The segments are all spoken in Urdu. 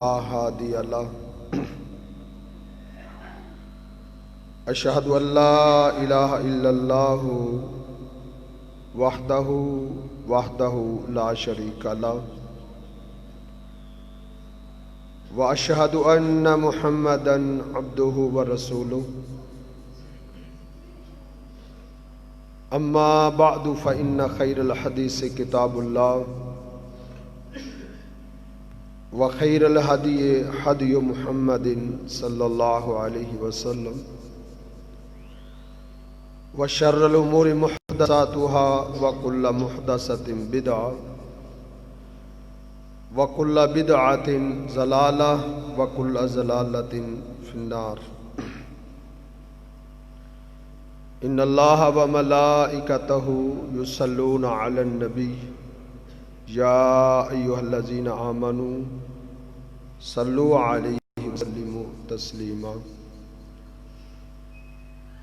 لا هادي له أشهد أن لا إله إلا الله وحده لا شريك له وأشهد أن محمدا عبده ورسوله أما بعد فإن خير الحديث كتاب الله وخير الهدي هدي محمد صلى الله عليه وسلم وشر الأمور محدثاتها وكل محدثة بدعة وكل بدعة ضلالة وكل ضلالة في النار إن الله وملائكته يصلون على النبي يا أيها الذين آمنوا صلوا عليه وسلموا تسليما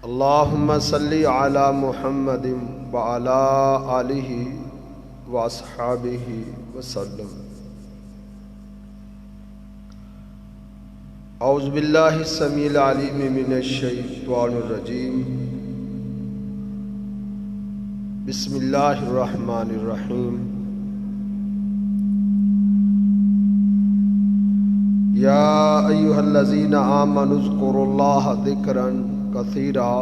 اللهم صل على محمد وعلى آله وأصحابه وسلم أعوذ بالله السميع العليم من الشيطان الرجيم بسم الله الرحمن الرحيم يا أيها الذين آمنوا اذكروا الله ذكرا كثيرا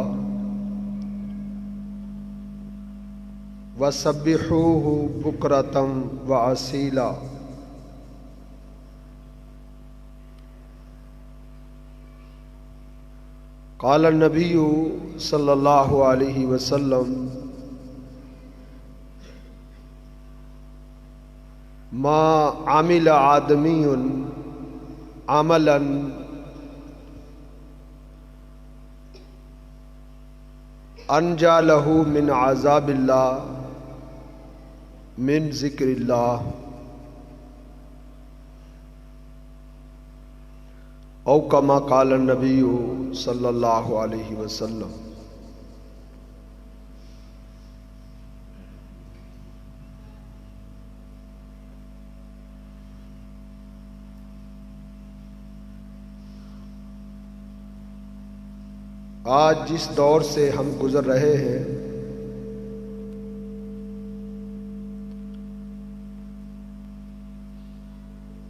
وسبحوه بكرة وأصيلا قال النبي صلى الله عليه وسلم ما عمل آدمی عملا انجا له من عذاب الله من ذکر اللہ او کما قال النبی صلی اللہ علیہ وسلم۔ آج جس دور سے ہم گزر رہے ہیں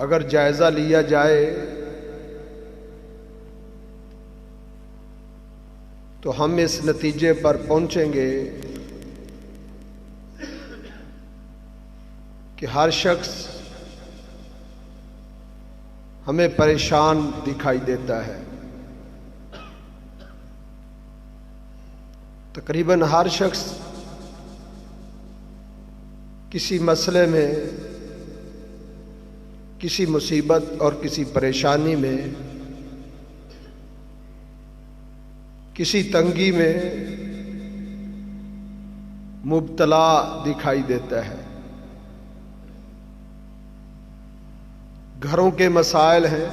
اگر جائزہ لیا جائے تو ہم اس نتیجے پر پہنچیں گے کہ ہر شخص ہمیں پریشان دکھائی دیتا ہے۔ تقریباً ہر شخص کسی مسئلے میں، کسی مصیبت اور کسی پریشانی میں، کسی تنگی میں مبتلا دکھائی دیتا ہے۔ گھروں کے مسائل ہیں،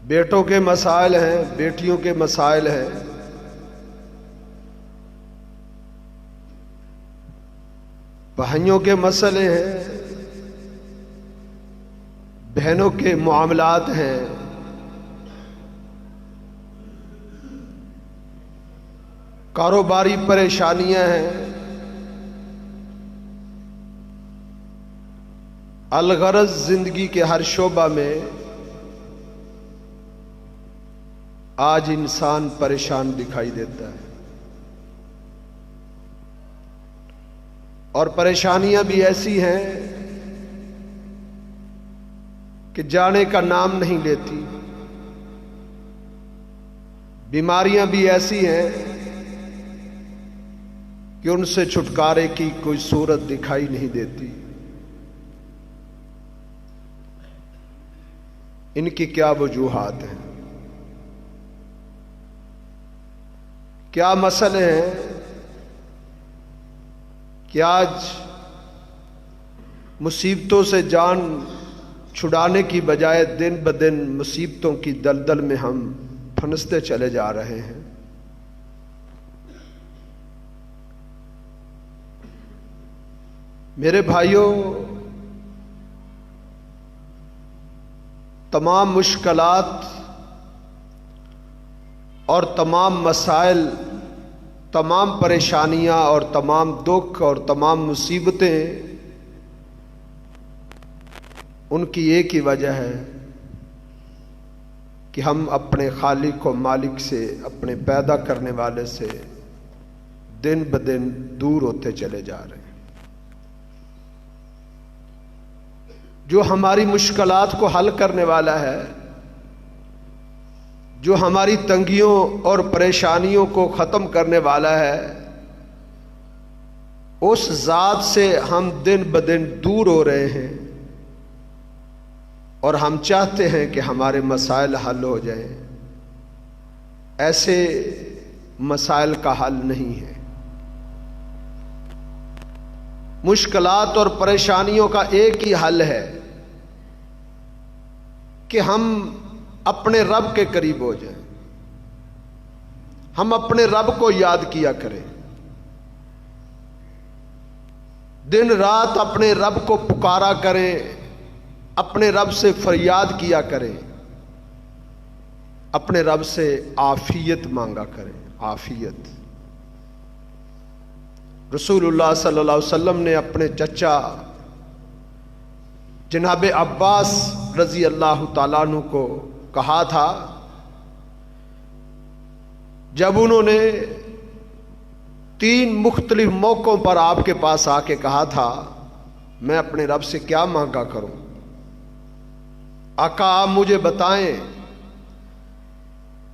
بیٹوں کے مسائل ہیں، بیٹیوں کے مسائل ہیں، بھائیوں کے مسئلے ہیں، بہنوں کے معاملات ہیں، کاروباری پریشانیاں ہیں، الغرض زندگی کے ہر شعبہ میں آج انسان پریشان دکھائی دیتا ہے، اور پریشانیاں بھی ایسی ہیں کہ جانے کا نام نہیں لیتی، بیماریاں بھی ایسی ہیں کہ ان سے چھٹکارے کی کوئی صورت دکھائی نہیں دیتی۔ ان کی کیا وجوہات ہیں، کیا مسئلے ہیں کہ آج مصیبتوں سے جان چھڑانے کی بجائے دن بدن مصیبتوں کی دلدل میں ہم پھنستے چلے جا رہے ہیں۔ میرے بھائیوں، تمام مشکلات اور تمام مسائل، تمام پریشانیاں اور تمام دکھ اور تمام مصیبتیں، ان کی ایک ہی وجہ ہے کہ ہم اپنے خالق و مالک سے، اپنے پیدا کرنے والے سے دن بدن دور ہوتے چلے جا رہے ہیں۔ جو ہماری مشکلات کو حل کرنے والا ہے، جو ہماری تنگیوں اور پریشانیوں کو ختم کرنے والا ہے، اس ذات سے ہم دن بدن دور ہو رہے ہیں، اور ہم چاہتے ہیں کہ ہمارے مسائل حل ہو جائیں۔ ایسے مسائل کا حل نہیں ہے۔ مشکلات اور پریشانیوں کا ایک ہی حل ہے کہ ہم اپنے رب کے قریب ہو جائیں، ہم اپنے رب کو یاد کیا کریں، دن رات اپنے رب کو پکارا کریں، اپنے رب سے فریاد کیا کریں، اپنے رب سے عافیت مانگا کریں۔ عافیت، رسول اللہ صلی اللہ علیہ وسلم نے اپنے چچا جناب عباس رضی اللہ تعالیٰ عنہ کو کہا تھا، جب انہوں نے 3 مختلف موقعوں پر آپ کے پاس آ کے کہا تھا میں اپنے رب سے کیا مانگا کروں، آقا آپ مجھے بتائیں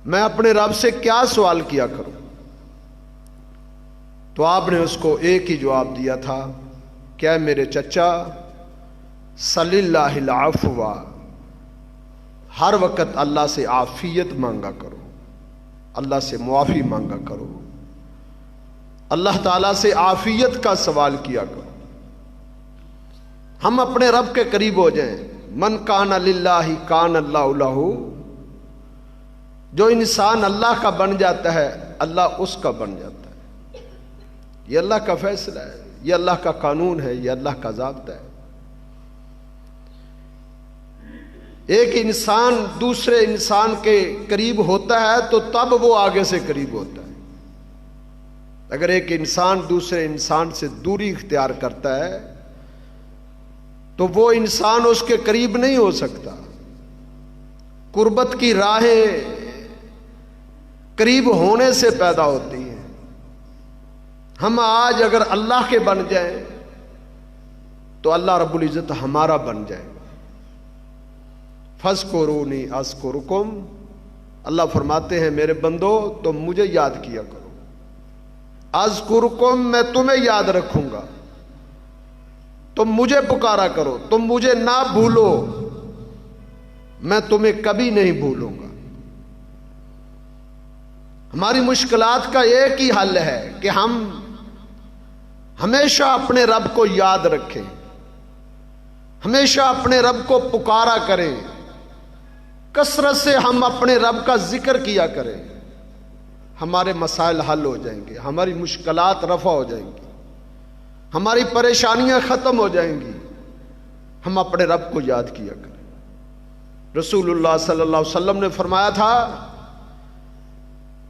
میں اپنے رب سے کیا سوال کیا کروں، تو آپ نے اس کو ایک ہی جواب دیا تھا، کیا میرے چچا صلی اللہ العفو، ہر وقت اللہ سے عافیت مانگا کرو، اللہ سے معافی مانگا کرو، اللہ تعالیٰ سے عافیت کا سوال کیا کرو۔ ہم اپنے رب کے قریب ہو جائیں۔ من کان للہ کان اللہ لہ، جو انسان اللہ کا بن جاتا ہے اللہ اس کا بن جاتا ہے۔ یہ اللہ کا فیصلہ ہے، یہ اللہ کا قانون ہے، یہ اللہ کا ضابطہ ہے۔ ایک انسان دوسرے انسان کے قریب ہوتا ہے تو تب وہ آگے سے قریب ہوتا ہے۔ اگر ایک انسان دوسرے انسان سے دوری اختیار کرتا ہے تو وہ انسان اس کے قریب نہیں ہو سکتا۔ قربت کی راہیں قریب ہونے سے پیدا ہوتی ہیں۔ ہم آج اگر اللہ کے بن جائیں تو اللہ رب العزت ہمارا بن جائے۔ فَاذْكُرُونِي أَذْكُرْكُمْ، اللہ فرماتے ہیں میرے بندو تم مجھے یاد کیا کرو، اذکرکم، میں تمہیں یاد رکھوں گا، تم مجھے پکارا کرو، تم مجھے نہ بھولو، میں تمہیں کبھی نہیں بھولوں گا۔ ہماری مشکلات کا ایک ہی حل ہے کہ ہم ہمیشہ اپنے رب کو یاد رکھیں، ہمیشہ اپنے رب کو پکارا کریں، کثرت سے ہم اپنے رب کا ذکر کیا کریں، ہمارے مسائل حل ہو جائیں گے، ہماری مشکلات رفع ہو جائیں گی، ہماری پریشانیاں ختم ہو جائیں گی۔ ہم اپنے رب کو یاد کیا کریں۔ رسول اللہ صلی اللہ علیہ وسلم نے فرمایا تھا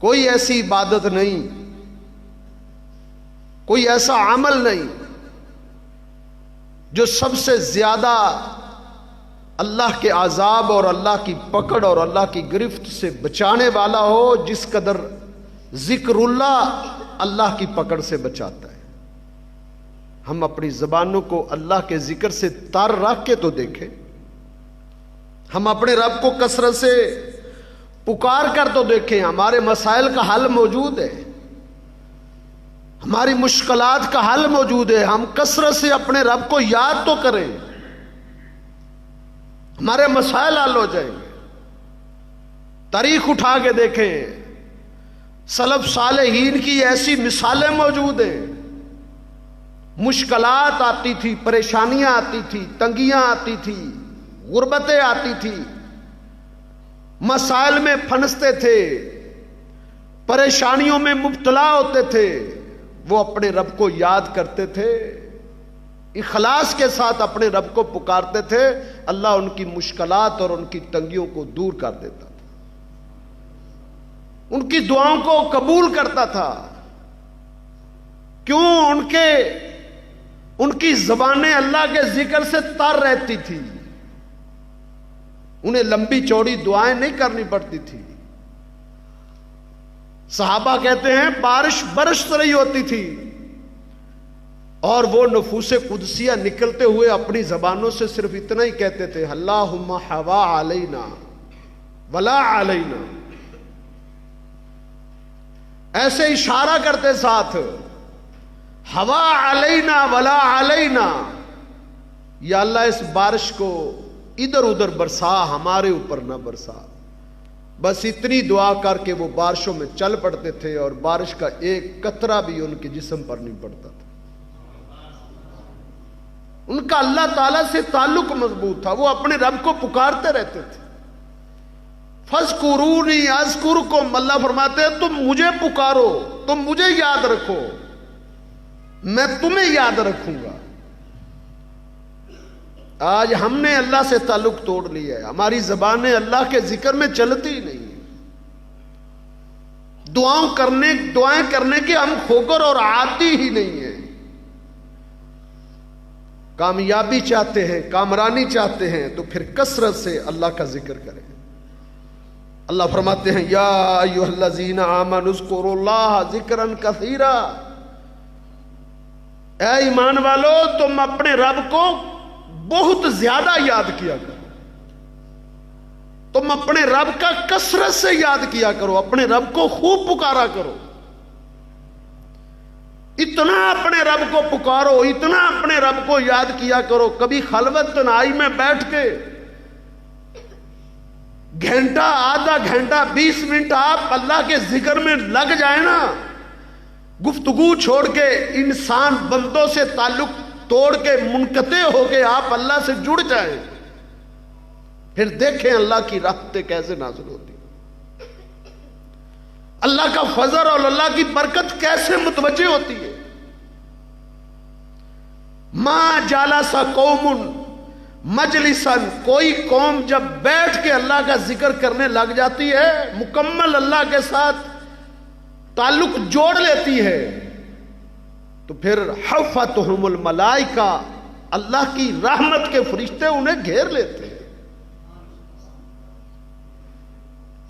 کوئی ایسی عبادت نہیں، کوئی ایسا عمل نہیں جو سب سے زیادہ اللہ کے عذاب اور اللہ کی پکڑ اور اللہ کی گرفت سے بچانے والا ہو جس قدر ذکر اللہ اللہ کی پکڑ سے بچاتا ہے۔ ہم اپنی زبانوں کو اللہ کے ذکر سے تر رکھ کے تو دیکھیں، ہم اپنے رب کو کثرت سے پکار کر تو دیکھیں، ہمارے مسائل کا حل موجود ہے، ہماری مشکلات کا حل موجود ہے۔ ہم کثرت سے اپنے رب کو یاد تو کریں، ہمارے مسائل حل ہو جائیں گے۔ تاریخ اٹھا کے دیکھیں، سلف صالحین کی ایسی مثالیں موجود ہیں۔ مشکلات آتی تھی، پریشانیاں آتی تھی، تنگیاں آتی تھی، غربتیں آتی تھی، مسائل میں پھنستے تھے، پریشانیوں میں مبتلا ہوتے تھے، وہ اپنے رب کو یاد کرتے تھے، اخلاص کے ساتھ اپنے رب کو پکارتے تھے، اللہ ان کی مشکلات اور ان کی تنگیوں کو دور کر دیتا تھا، ان کی دعاؤں کو قبول کرتا تھا۔ کیوں؟ ان کی زبانیں اللہ کے ذکر سے تر رہتی تھی، انہیں لمبی چوڑی دعائیں نہیں کرنی پڑتی تھی۔ صحابہ کہتے ہیں بارش برس رہی ہوتی تھی اور وہ نفوس قدسیہ نکلتے ہوئے اپنی زبانوں سے صرف اتنا ہی کہتے تھے، اللہم حوا علینا ولا علینا، ایسے اشارہ کرتے ساتھ، ہوا علینا ولا علینا، یا اللہ اس بارش کو ادھر ادھر برسا، ہمارے اوپر نہ برسا۔ بس اتنی دعا کر کے وہ بارشوں میں چل پڑتے تھے اور بارش کا ایک قطرہ بھی ان کے جسم پر نہیں پڑتا تھا۔ ان کا اللہ تعالیٰ سے تعلق مضبوط تھا، وہ اپنے رب کو پکارتے رہتے تھے۔ فَاذْكُرُونِي أَذْكُرْكُمْ، اللہ فرماتے ہیں تم مجھے پکارو، تم مجھے یاد رکھو، میں تمہیں یاد رکھوں گا۔ آج ہم نے اللہ سے تعلق توڑ لیا ہے، ہماری زبانیں اللہ کے ذکر میں چلتی ہی نہیں، دعائیں کرنے کے ہم خوگر اور عادی ہی نہیں ہیں۔ کامیابی چاہتے ہیں، کامرانی چاہتے ہیں تو پھر کثرت سے اللہ کا ذکر کریں۔ اللہ فرماتے ہیں یا ایھا الذین آمنوا اذکروا اللہ ذکرا کثیرا، اے ایمان والو تم اپنے رب کو بہت زیادہ یاد کیا کرو، تم اپنے رب کا کثرت سے یاد کیا کرو، اپنے رب کو خوب پکارا کرو، اتنا اپنے رب کو پکارو، اتنا اپنے رب کو یاد کیا کرو۔ کبھی خلوت تنہائی میں بیٹھ کے گھنٹہ، آدھا گھنٹہ، 20 منٹ آپ اللہ کے ذکر میں لگ جائیں نا، گفتگو چھوڑ کے انسان بندوں سے تعلق توڑ کے منقطع ہو کے آپ اللہ سے جڑ جائیں، پھر دیکھیں اللہ کی رحمتیں کیسے نازل ہوتی، اللہ کا فضل اور اللہ کی برکت کیسے متوجہ ہوتی ہے۔ ما جالس قوم مجلسا، کوئی قوم جب بیٹھ کے اللہ کا ذکر کرنے لگ جاتی ہے، مکمل اللہ کے ساتھ تعلق جوڑ لیتی ہے، تو پھر حفتہم الملائکہ، اللہ کی رحمت کے فرشتے انہیں گھیر لیتے ہیں۔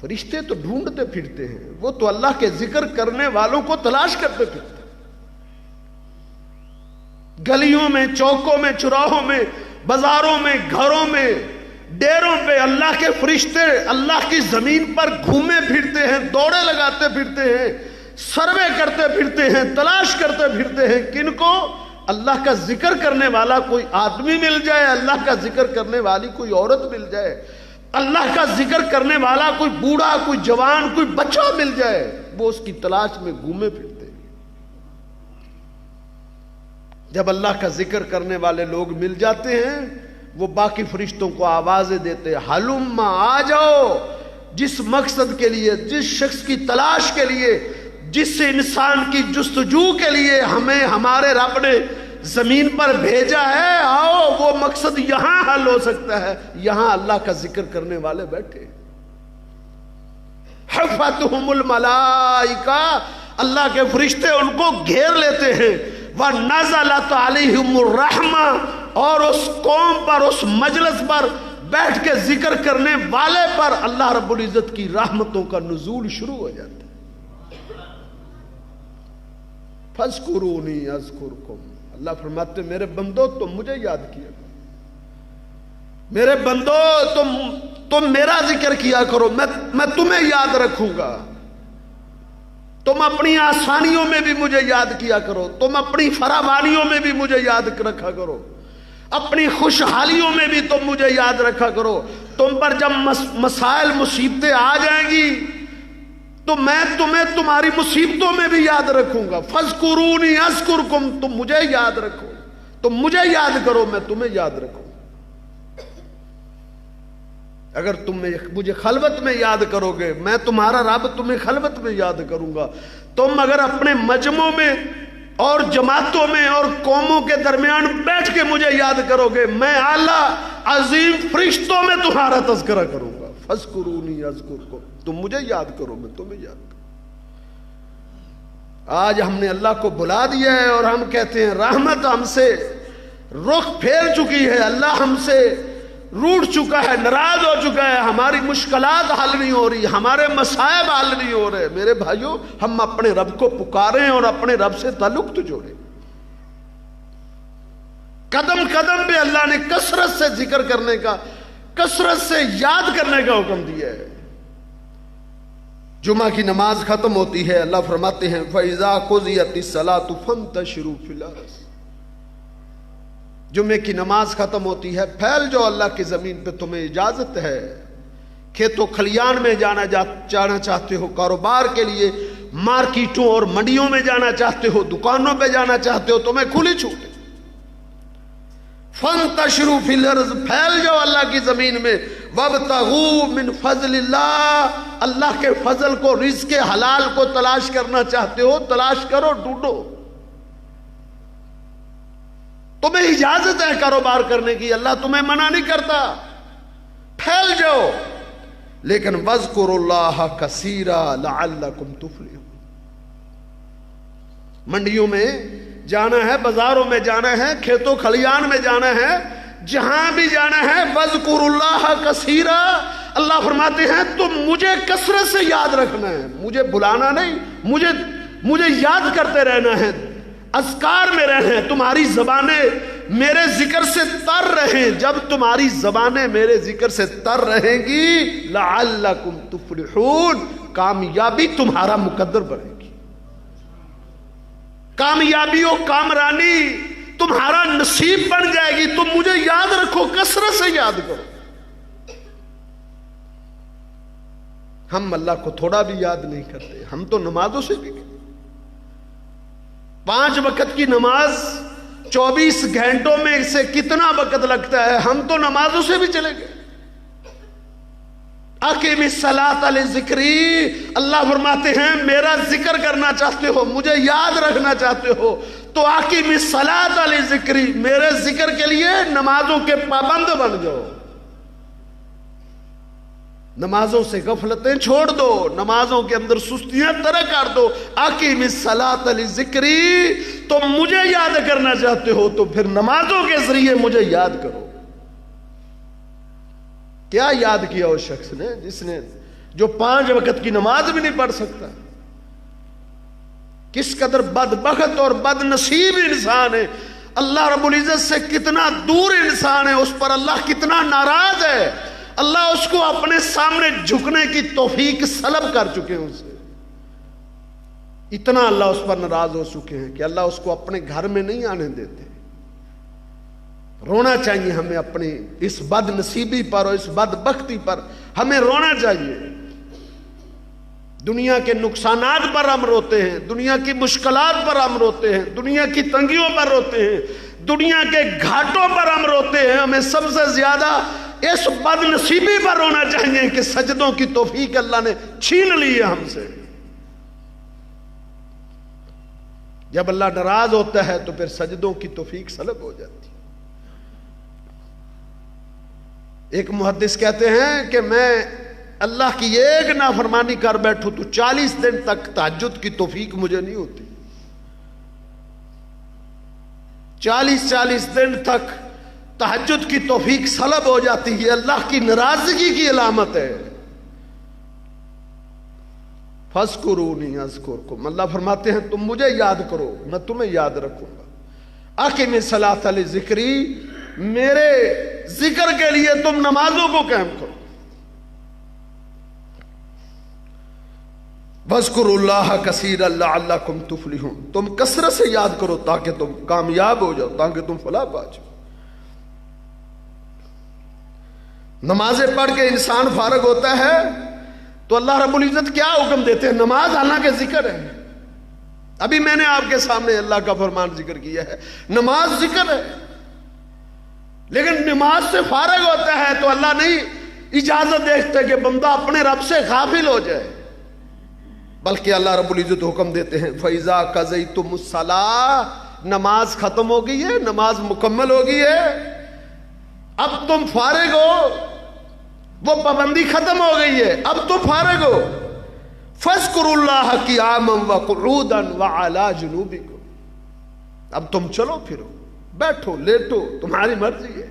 فرشتے تو ڈھونڈتے پھرتے ہیں، وہ تو اللہ کے ذکر کرنے والوں کو تلاش کرتے پھرتے ہیں، گلیوں میں، چوکوں میں، چوراہوں میں، بازاروں میں، گھروں میں، ڈیروں پہ اللہ کے فرشتے اللہ کی زمین پر گھومے پھرتے ہیں، دوڑے لگاتے پھرتے ہیں، سروے کرتے پھرتے ہیں، تلاش کرتے پھرتے ہیں، کن کو؟ اللہ کا ذکر کرنے والا کوئی آدمی مل جائے، اللہ کا ذکر کرنے والی کوئی عورت مل جائے، اللہ کا ذکر کرنے والا کوئی بوڑھا، کوئی جوان، کوئی بچہ مل جائے، وہ اس کی تلاش میں گھومے پھرتے ہیں۔ جب اللہ کا ذکر کرنے والے لوگ مل جاتے ہیں، وہ باقی فرشتوں کو آوازیں دیتے ہیں، ہلم، آ جاؤ، جس مقصد کے لیے، جس شخص کی تلاش کے لیے، جس انسان کی جستجو کے لیے ہمیں ہمارے رب نے زمین پر بھیجا ہے، آؤ، وہ مقصد یہاں حل ہو سکتا ہے، یہاں اللہ کا ذکر کرنے والے بیٹھے۔ حفتہم الملائکہ، اللہ کے فرشتے ان کو گھیر لیتے ہیں، وَنَزَلَتْ عَلَيْهِمُ الرَّحْمَةُ، اور اس قوم پر، اس مجلس پر بیٹھ کے ذکر کرنے والے پر اللہ رب العزت کی رحمتوں کا نزول شروع ہو جاتا ہے۔ فَاذْكُرُونِي أَذْكُرْكُمْ، اللہ فرماتے ہیں میرے بندو تم مجھے یاد کیا کرو، میرے بندو تم میرا ذکر کیا کرو، میں تمہیں یاد رکھوں گا، تم اپنی آسانیوں میں بھی مجھے یاد کیا کرو، تم اپنی فراوانیوں میں بھی مجھے یاد رکھا کرو، اپنی خوشحالیوں میں بھی تم مجھے یاد رکھا کرو، تم پر جب مسائل مصیبتیں آ جائیں گی تو میں تمہیں تمہاری مصیبتوں میں بھی یاد رکھوں گا۔ فَاذْكُرُونِي أَذْكُرْكُمْ، تم مجھے یاد رکھو، تم مجھے یاد کرو، میں تمہیں یاد رکھوں۔ اگر تم مجھے خلوت میں یاد کرو گے، میں تمہارا رب تمہیں خلوت میں یاد کروں گا۔ تم اگر اپنے مجمع میں اور جماعتوں میں اور قوموں کے درمیان بیٹھ کے مجھے یاد کرو گے، میں اعلیٰ عظیم فرشتوں میں تمہارا تذکرہ کروں گا۔ فاذکرونی اذکرکم، تم مجھے یاد کرو میں تمہیں یاد کروں۔ آج ہم نے اللہ کو بلا دیا ہے اور ہم کہتے ہیں رحمت ہم سے رخ پھیر چکی ہے، اللہ ہم سے روٹ چکا ہے، ناراض ہو چکا ہے، ہماری مشکلات حل نہیں ہو رہی، ہمارے مصائب حل نہیں ہو رہے۔ میرے بھائیوں، ہم اپنے رب کو پکاریں اور اپنے رب سے تعلق تو جوڑیں۔ قدم قدم پہ اللہ نے کثرت سے ذکر کرنے کا، کثرت سے یاد کرنے کا حکم دیا ہے۔ جمعہ کی نماز ختم ہوتی ہے، اللہ فرماتے ہیں فَإِذَا قُضِيَتِ الصَّلَاةُ فَانتَشِرُوا فِي الْأَرْضِ۔ جمعے کی نماز ختم ہوتی ہے، پھیل جاؤ اللہ کی زمین پہ، تمہیں اجازت ہے۔ کھیتوں کھلیان میں جانا چاہتے ہو، کاروبار کے لیے مارکیٹوں اور منڈیوں میں جانا چاہتے ہو، دکانوں پہ جانا چاہتے ہو، تمہیں کھلی چھوٹ ہے۔ فَانتَشِرُوا فِي الْأَرْضِ، پھیل جاؤ اللہ کی زمین میں۔ وَابْتَغُوا مِنْ فَضْلِ اللَّهِ، اللہ کے فضل کو، رزق حلال کو تلاش کرنا چاہتے ہو، تلاش کرو، ڈھونڈو۔ تمہیں اجازت ہے کاروبار کرنے کی، اللہ تمہیں منع نہیں کرتا، پھیل جاؤ، لیکن وَاذْكُرُوا اللَّهَ كَثِيرًا لَعَلَّكُمْ تُفْلِحُونَ۔ منڈیوں میں جانا ہے، بازاروں میں جانا ہے، کھیتوں کھلیان میں جانا ہے، جہاں بھی جانا ہے، وَاذْكُرُوا اللَّهَ كَثِيرًا، اللہ فرماتے ہیں تم مجھے کثرت سے یاد رکھنا ہے، مجھے بلانا نہیں، مجھے یاد کرتے رہنا ہے، اذکار میں رہنا ہے، تمہاری زبانیں میرے ذکر سے تر رہیں۔ جب تمہاری زبانیں میرے ذکر سے تر رہیں گی، لَعَلَّكُمْ تُفْلِحُونَ، کامیابی تمہارا مقدر بنے گی، کامیابی و کامرانی تمہارا نصیب بن جائے گی۔ تم مجھے یاد رکھو، کثرت سے یاد کرو۔ ہم اللہ کو تھوڑا بھی یاد نہیں کرتے، ہم تو نمازوں سے بھی کرتے۔ 5 وقت کی نماز 24 گھنٹوں میں سے کتنا وقت لگتا ہے، ہم تو نمازوں سے بھی چلے گئے۔ اقیم الصلاۃ لذکری، اللہ فرماتے ہیں میرا ذکر کرنا چاہتے ہو، مجھے یاد رکھنا چاہتے ہو تو اقیم الصلاۃ لذکری، میرے ذکر کے لیے نمازوں کے پابند بن جاؤ۔ نمازوں سے غفلتیں چھوڑ دو، نمازوں کے اندر سستیاں ترک کر دو۔ اقیم الصلاۃ لذکری، تم مجھے یاد کرنا چاہتے ہو تو پھر نمازوں کے ذریعے مجھے یاد کرو۔ کیا یاد کیا اس شخص نے جس نے جو 5 وقت کی نماز بھی نہیں پڑھ سکتا؟ کس قدر بدبخت اور بد نصیب انسان ہے، اللہ رب العزت سے کتنا دور انسان ہے، اس پر اللہ کتنا ناراض ہے۔ اللہ اس کو اپنے سامنے جھکنے کی توفیق سلب کر چکے ہیں اسے، اتنا اللہ اس پر ناراض ہو چکے ہیں کہ اللہ اس کو اپنے گھر میں نہیں آنے دیتے۔ رونا چاہیے ہمیں اپنی اس بد نصیبی پر اور اس بدبختی پر، ہمیں رونا چاہیے۔ دنیا کے نقصانات پر ہم روتے ہیں، دنیا کی مشکلات پر ہم روتے ہیں، دنیا کی تنگیوں پر روتے ہیں، دنیا کے گھاٹوں پر ہم روتے ہیں۔ ہمیں سب سے زیادہ اس بد نصیبی پر رونا چاہیے کہ سجدوں کی توفیق اللہ نے چھین لی ہے ہم سے۔ جب اللہ ناراض ہوتا ہے تو پھر سجدوں کی توفیق سلب ہو جاتی ہے۔ ایک محدث کہتے ہیں کہ میں اللہ کی ایک نافرمانی کر بیٹھوں تو 40 دن تک تہجد کی توفیق مجھے نہیں ہوتی۔ 40 دن تک تہجد کی توفیق سلب ہو جاتی ہے، اللہ کی ناراضگی کی علامت ہے۔ فَاذْكُرُونِي أَذْكُرْكُمْ، اللہ فرماتے ہیں تم مجھے یاد کرو میں تمہیں یاد رکھوں گا۔ اقیم الصلاۃ لذکری، میرے ذکر کے لیے تم نمازوں کو قائم کرو۔ وَاذْكُرُوا اللَّهَ كَثِيرًا لَعَلَّكُمْ تُفْلِحُونَ، تم کثرت سے یاد کرو تاکہ تم کامیاب ہو جاؤ، تاکہ تم فلاح پا جاؤ۔ نمازیں پڑھ کے انسان فارغ ہوتا ہے تو اللہ رب العزت کیا حکم دیتے ہیں؟ نماز حالانکہ ذکر ہے، ابھی میں نے آپ کے سامنے اللہ کا فرمان ذکر کیا ہے، نماز ذکر ہے، لیکن نماز سے فارغ ہوتا ہے تو اللہ نہیں اجازت دیتے کہ بندہ اپنے رب سے غافل ہو جائے۔ بلکہ اللہ رب العزت حکم دیتے ہیں فَإِذَا قَضَيْتُمُ الصَّلَاةَ، نماز ختم ہو گئی ہے، نماز مکمل ہو گئی ہے، اب تم فارغ ہو، وہ پابندی ختم ہو گئی ہے، اب تم فارغ ہو، فَاذْكُرُوا اللَّهَ قِيَامًا وَقُعُودًا وَعَلَىٰ جُنُوبِكُمْ، اب تم چلو پھرو، بیٹھو لیٹو، تمہاری مرضی ہے،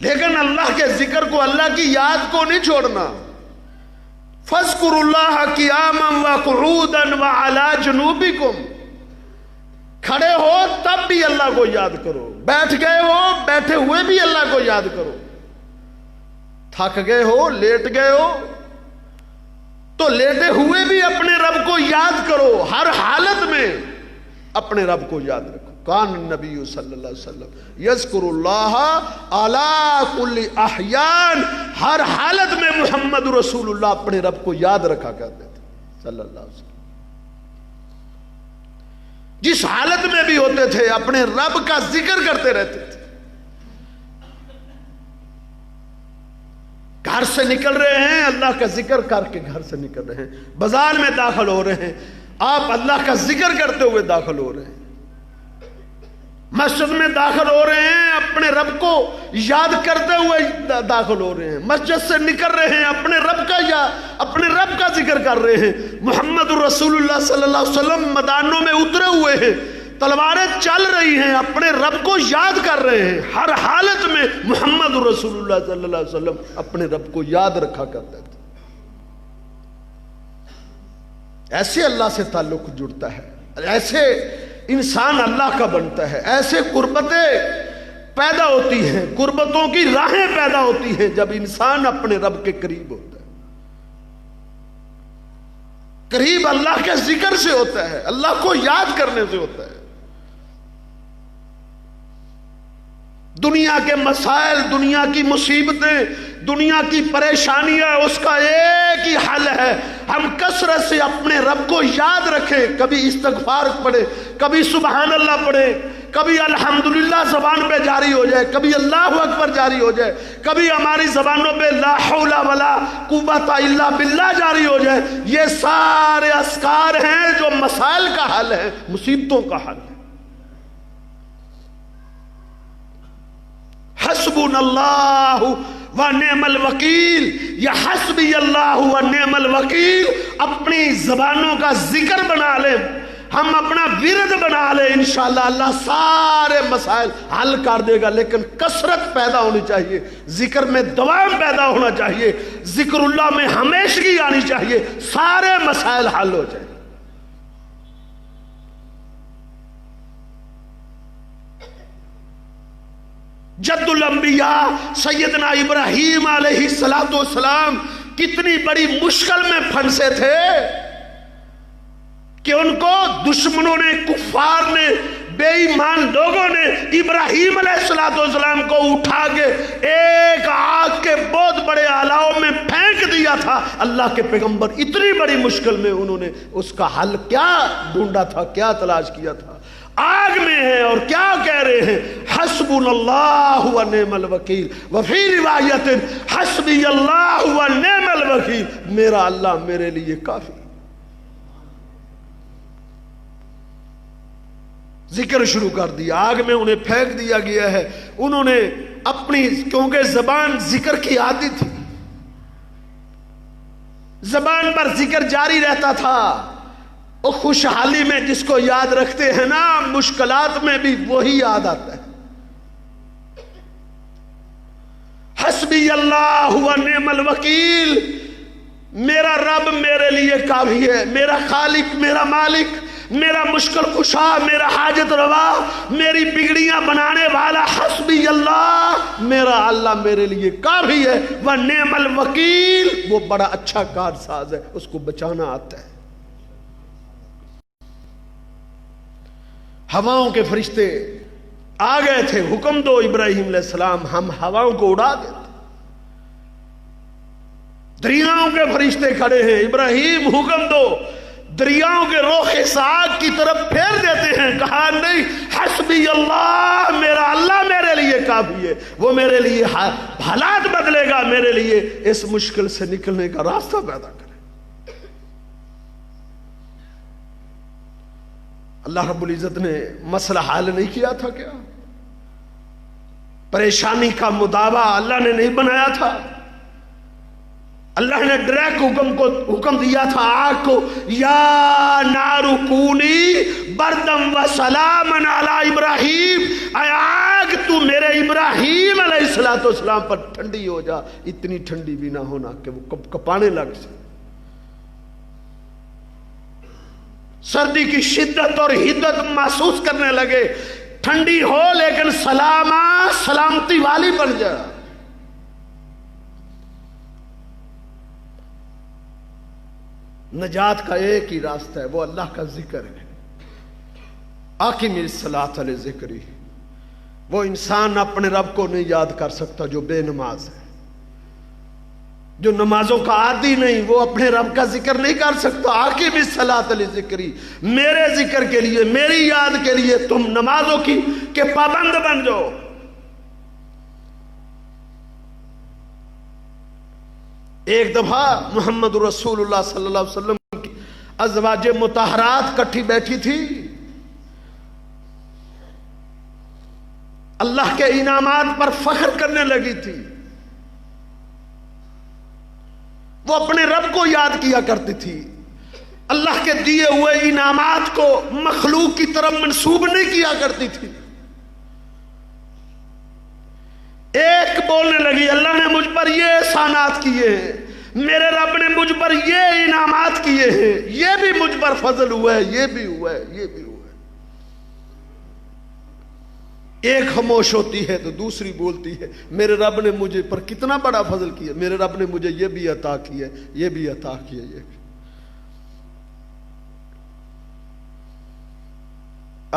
لیکن اللہ کے ذکر کو، اللہ کی یاد کو نہیں چھوڑنا۔ فَاذْكُرُوا اللَّهَ قِيَامًا وَقُعُودًا وَعَلَىٰ جُنُوبِكُمْ، کھڑے ہو تب بھی اللہ کو یاد کرو، بیٹھ گئے ہو بیٹھے ہوئے بھی اللہ کو یاد کرو، تھک گئے ہو لیٹ گئے ہو تو لیٹے ہوئے بھی اپنے رب کو یاد کرو، ہر حالت میں اپنے رب کو یاد رکھو۔ کان النبی صلی اللہ علیہ وسلم یذکر اللہ علی کل احیان، ہر حالت میں محمد رسول اللہ اپنے رب کو یاد رکھا کرتے تھے صلی اللہ علیہ وسلم، جس حالت میں بھی ہوتے تھے اپنے رب کا ذکر کرتے رہتے تھے۔ گھر سے نکل رہے ہیں اللہ کا ذکر کر کے گھر سے نکل رہے ہیں، بازار میں داخل ہو رہے ہیں آپ اللہ کا ذکر کرتے ہوئے داخل ہو رہے ہیں، مسجد میں داخل ہو رہے ہیں اپنے رب کو یاد کرتے ہوئے داخل ہو رہے ہیں، مسجد سے نکل رہے ہیں اپنے رب کا ذکر کر رہے ہیں۔ محمد رسول اللہ صلی اللہ علیہ وسلم میدانوں میں اترے ہوئے ہیں، تلواریں چل رہی ہیں، اپنے رب کو یاد کر رہے ہیں، ہر حالت میں محمد رسول اللہ صلی اللہ علیہ وسلم اپنے رب کو یاد رکھا کرتے تھے۔ ایسے اللہ سے تعلق جڑتا ہے، ایسے انسان اللہ کا بنتا ہے، ایسے قربتیں پیدا ہوتی ہیں، قربتوں کی راہیں پیدا ہوتی ہیں جب انسان اپنے رب کے قریب ہوتا ہے، قریب اللہ کے ذکر سے ہوتا ہے، اللہ کو یاد کرنے سے ہوتا ہے۔ دنیا کے مسائل، دنیا کی مصیبتیں، دنیا کی پریشانیاں، اس کا ایک ہی حل ہے، ہم کثرت سے اپنے رب کو یاد رکھیں، کبھی استغفار پڑھیں، کبھی سبحان اللہ پڑھیں، کبھی الحمدللہ زبان پہ جاری ہو جائے، کبھی اللہ اکبر جاری ہو جائے، کبھی ہماری زبانوں پہ لا حول ولا قوت الا باللہ جاری ہو جائے۔ یہ سارے اذکار ہیں جو مسائل کا حل ہے، مصیبتوں کا حل ہے۔ حسبنا اللہ ونعم الوکیل، یا حسبی اللہ ونعم الوکیل، اپنی زبانوں کا ذکر بنا لیں، ہم اپنا ورد بنا لیں، انشاءاللہ اللہ سارے مسائل حل کر دے گا، لیکن کثرت پیدا ہونی چاہیے، ذکر میں دوام پیدا ہونا چاہیے، ذکر اللہ میں ہمیشگی آنی چاہیے، سارے مسائل حل ہو جائیں۔ جد الانبیاء سیدنا ابراہیم علیہ السلام کتنی بڑی مشکل میں پھنسے تھے کہ ان کو دشمنوں نے، کفار نے، بے ایمان لوگوں نے ابراہیم علیہ السلام کو اٹھا کے ایک آگ کے بہت بڑے الاؤ میں پھینک دیا تھا۔ اللہ کے پیغمبر اتنی بڑی مشکل میں انہوں نے اس کا حل کیا ڈھونڈا تھا، کیا تلاش کیا تھا، آگ میں ہیں اور کیا کہہ رہے ہیں، حسبنا اللہ ونعم الوکیل، وفی روایت حسبی اللہ ونعم الوکیل، میرا اللہ میرے لیے کافی۔ ذکر شروع کر دیا، آگ میں انہیں پھینک دیا گیا ہے، انہوں نے اپنی، کیونکہ زبان ذکر کی عادی تھی، زبان پر ذکر جاری رہتا تھا، اور خوشحالی میں جس کو یاد رکھتے ہیں نا، مشکلات میں بھی وہی یاد آتا ہے۔ حسبی اللہ ونعم الوکیل، میرا رب میرے لیے کافی ہے، میرا خالق، میرا مالک، میرا مشکل کشا، میرا حاجت روا، میری بگڑیاں بنانے والا، حسبی اللہ، میرا اللہ میرے لیے کافی ہے، ونعم الوکیل، وہ بڑا اچھا کارساز ہے، اس کو بچانا آتا ہے۔ ہواؤں کے فرشتے آ گئے تھے، حکم دو ابراہیم علیہ السلام، ہم ہواؤں کو اڑا دیتے۔ دریاؤں کے فرشتے کھڑے ہیں، ابراہیم حکم دو، دریاؤں کے رخ اس آگ کی طرف پھیر دیتے ہیں۔ کہا نہیں، حسبی اللہ، میرا اللہ میرے لیے کافی ہے، وہ میرے لیے حالات بدلے گا، میرے لیے اس مشکل سے نکلنے کا راستہ پیدا کرے۔ اللہ رب العزت نے مسئلہ حل نہیں کیا تھا کیا؟ پریشانی کا مداوا اللہ نے نہیں بنایا تھا؟ اللہ نے ڈائریکٹ حکم دیا تھا آگ کو، یا نار کونی بردم و سلام علی ابراہیم، اے آگ تو میرے ابراہیم علیہ السلام پر ٹھنڈی ہو جا، اتنی ٹھنڈی بھی نہ ہونا کہ وہ کپانے لگ سے، سردی کی شدت اور حدت محسوس کرنے لگے، ٹھنڈی ہو لیکن سلامتی والی بن جا۔ نجات کا ایک ہی راستہ ہے، وہ اللہ کا ذکر ہے۔ اقیم الصلاۃ لذکری، وہ انسان اپنے رب کو نہیں یاد کر سکتا جو بے نماز ہے، جو نمازوں کا عادی نہیں، وہ اپنے رب کا ذکر نہیں کر سکتا۔ اقیم الصلاۃ لذکری، میرے ذکر کے لیے، میری یاد کے لیے تم نمازوں کے پابند بن جاؤ۔ ایک دفعہ محمد رسول اللہ صلی اللہ علیہ وسلم کی ازواج مطہرات کٹھی بیٹھی تھی، اللہ کے انعامات پر فخر کرنے لگی تھی، وہ اپنے رب کو یاد کیا کرتی تھی، اللہ کے دیے ہوئے انعامات کو مخلوق کی طرف منسوب نہیں کیا کرتی تھی۔ ایک بولنے لگی، اللہ نے مجھ پر یہ احسانات کیے ہیں، میرے رب نے مجھ پر یہ انعامات کیے ہیں، یہ بھی مجھ پر فضل ہوا ہے، یہ بھی ہوا ہے، یہ بھی ہوا ہے۔ ایک خاموش ہوتی ہے تو دوسری بولتی ہے، میرے رب نے مجھے پر کتنا بڑا فضل کیا، میرے رب نے مجھے یہ بھی عطا کیا، یہ بھی عطا کیا، یہ بھی۔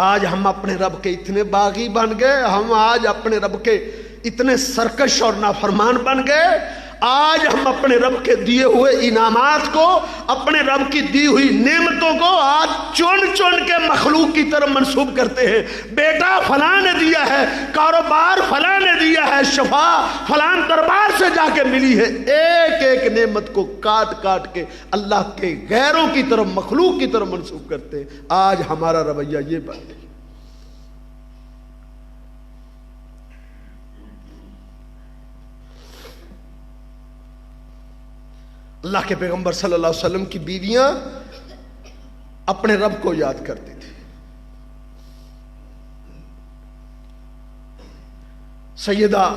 آج ہم اپنے رب کے اتنے باغی بن گئے، ہم آج اپنے رب کے اتنے سرکش اور نافرمان بن گئے، آج ہم اپنے رب کے دیے ہوئے انعامات کو، اپنے رب کی دی ہوئی نعمتوں کو آج چن چن کے مخلوق کی طرف منسوب کرتے ہیں۔ بیٹا فلاں نے دیا ہے، کاروبار فلاں نے دیا ہے، شفا فلاں دربار سے جا کے ملی ہے، ایک ایک نعمت کو کاٹ کاٹ کے اللہ کے غیروں کی طرف، مخلوق کی طرف منسوب کرتے ہیں۔ آج ہمارا رویہ یہ بن گیا۔ اللہ کے پیغمبر صلی اللہ علیہ وسلم کی بیویاں اپنے رب کو یاد کرتی تھی۔ سیدہ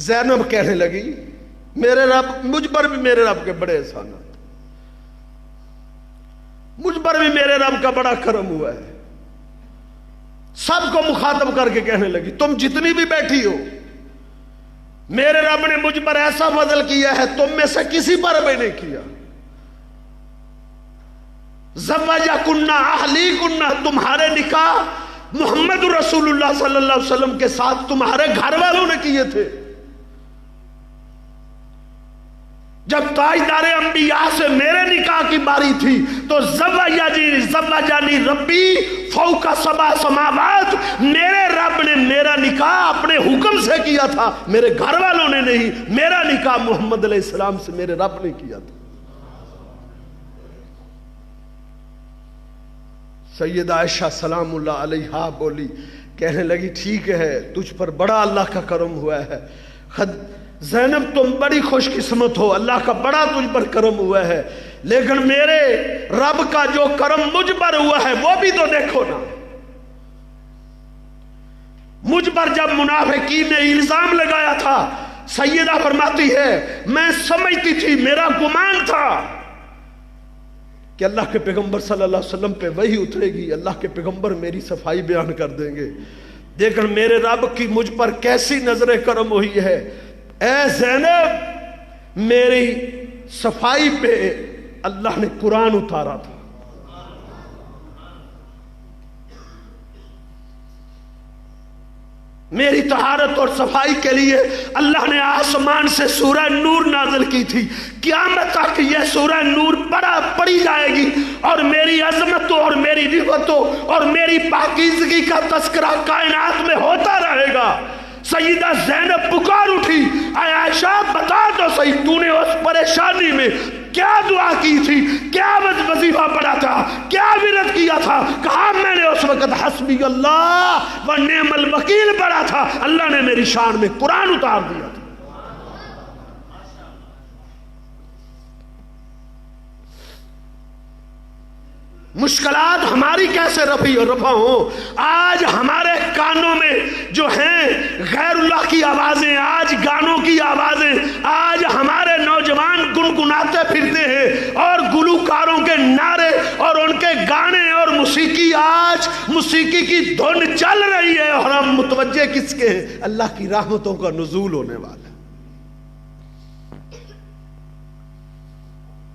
زینب کہنے لگی، میرے رب، مجھ پر بھی میرے رب کے بڑے احسانات، مجھ پر بھی میرے رب کا بڑا کرم ہوا ہے۔ سب کو مخاطب کر کے کہنے لگی، تم جتنی بھی بیٹھی ہو، میرے رب نے مجھ پر ایسا فضل کیا ہے تم میں سے کسی پر بھی نہیں کیا۔ زوجکنہ اہلیکنہ، تمہارے نکاح محمد رسول اللہ صلی اللہ علیہ وسلم کے ساتھ تمہارے گھر والوں نے کیے تھے۔ جب تاجدار انبیاء سے میرے نکاح کی باری تھی تو زوجانی ربی فوق سبع سماوات، میرے رب نے میرا نکاح اپنے حکم سے کیا تھا، میرے گھر والوں نے نہیں۔ میرا نکاح محمد علیہ السلام سے میرے رب نے کیا تھا۔ سیدہ عائشہ سلام اللہ علیہا بولی، کہنے لگی ٹھیک ہے، تجھ پر بڑا اللہ کا کرم ہوا ہے، زینب تم بڑی خوش قسمت ہو، اللہ کا بڑا تجھ پر کرم ہوا ہے، لیکن میرے رب کا جو کرم مجھ پر ہوا ہے وہ بھی تو دیکھو نا۔ مجھ پر جب منافقین نے الزام لگایا تھا، سیدہ فرماتی ہے میں سمجھتی تھی، میرا گمان تھا کہ اللہ کے پیغمبر صلی اللہ علیہ وسلم پہ وحی اترے گی، اللہ کے پیغمبر میری صفائی بیان کر دیں گے، لیکن میرے رب کی مجھ پر کیسی نظر کرم ہوئی ہے۔ اے زینب، میری صفائی پہ اللہ نے قرآن اتارا تھا۔ میری طہارت اور صفائی کے لیے اللہ نے آسمان سے سورہ نور نازل کی تھی، قیامت تک یہ سورہ نور پڑھی جائے گی، اور میری عظمتوں اور میری رفعتوں اور میری پاکیزگی کا تذکرہ کائنات میں ہوتا رہے گا۔ سیدہ زینب پکار اٹھی، اے عائشہ بتا دو صحیح، تو نے اس پریشانی میں کیا دعا کی تھی، کیا وظیفہ پڑھا تھا، کیا ورد کیا تھا؟ کہا میں نے اس وقت حسبی اللہ و نعم الوکیل پڑھا تھا، اللہ نے میری شان میں قرآن اتار دیا تھا۔ مشکلات ہماری کیسے رفع ہوں؟ آج ہمارے کانوں میں جو ہیں غیر اللہ کی آوازیں، آج گانوں کی آوازیں، آج ہمارے نوجوان گنگناتے پھرتے ہیں، اور گلوکاروں کے نعرے اور ان کے گانے اور موسیقی، آج موسیقی کی دھن چل رہی ہے، اور ہم متوجہ کس کے ہیں؟ اللہ کی رحمتوں کا نزول ہونے والا۔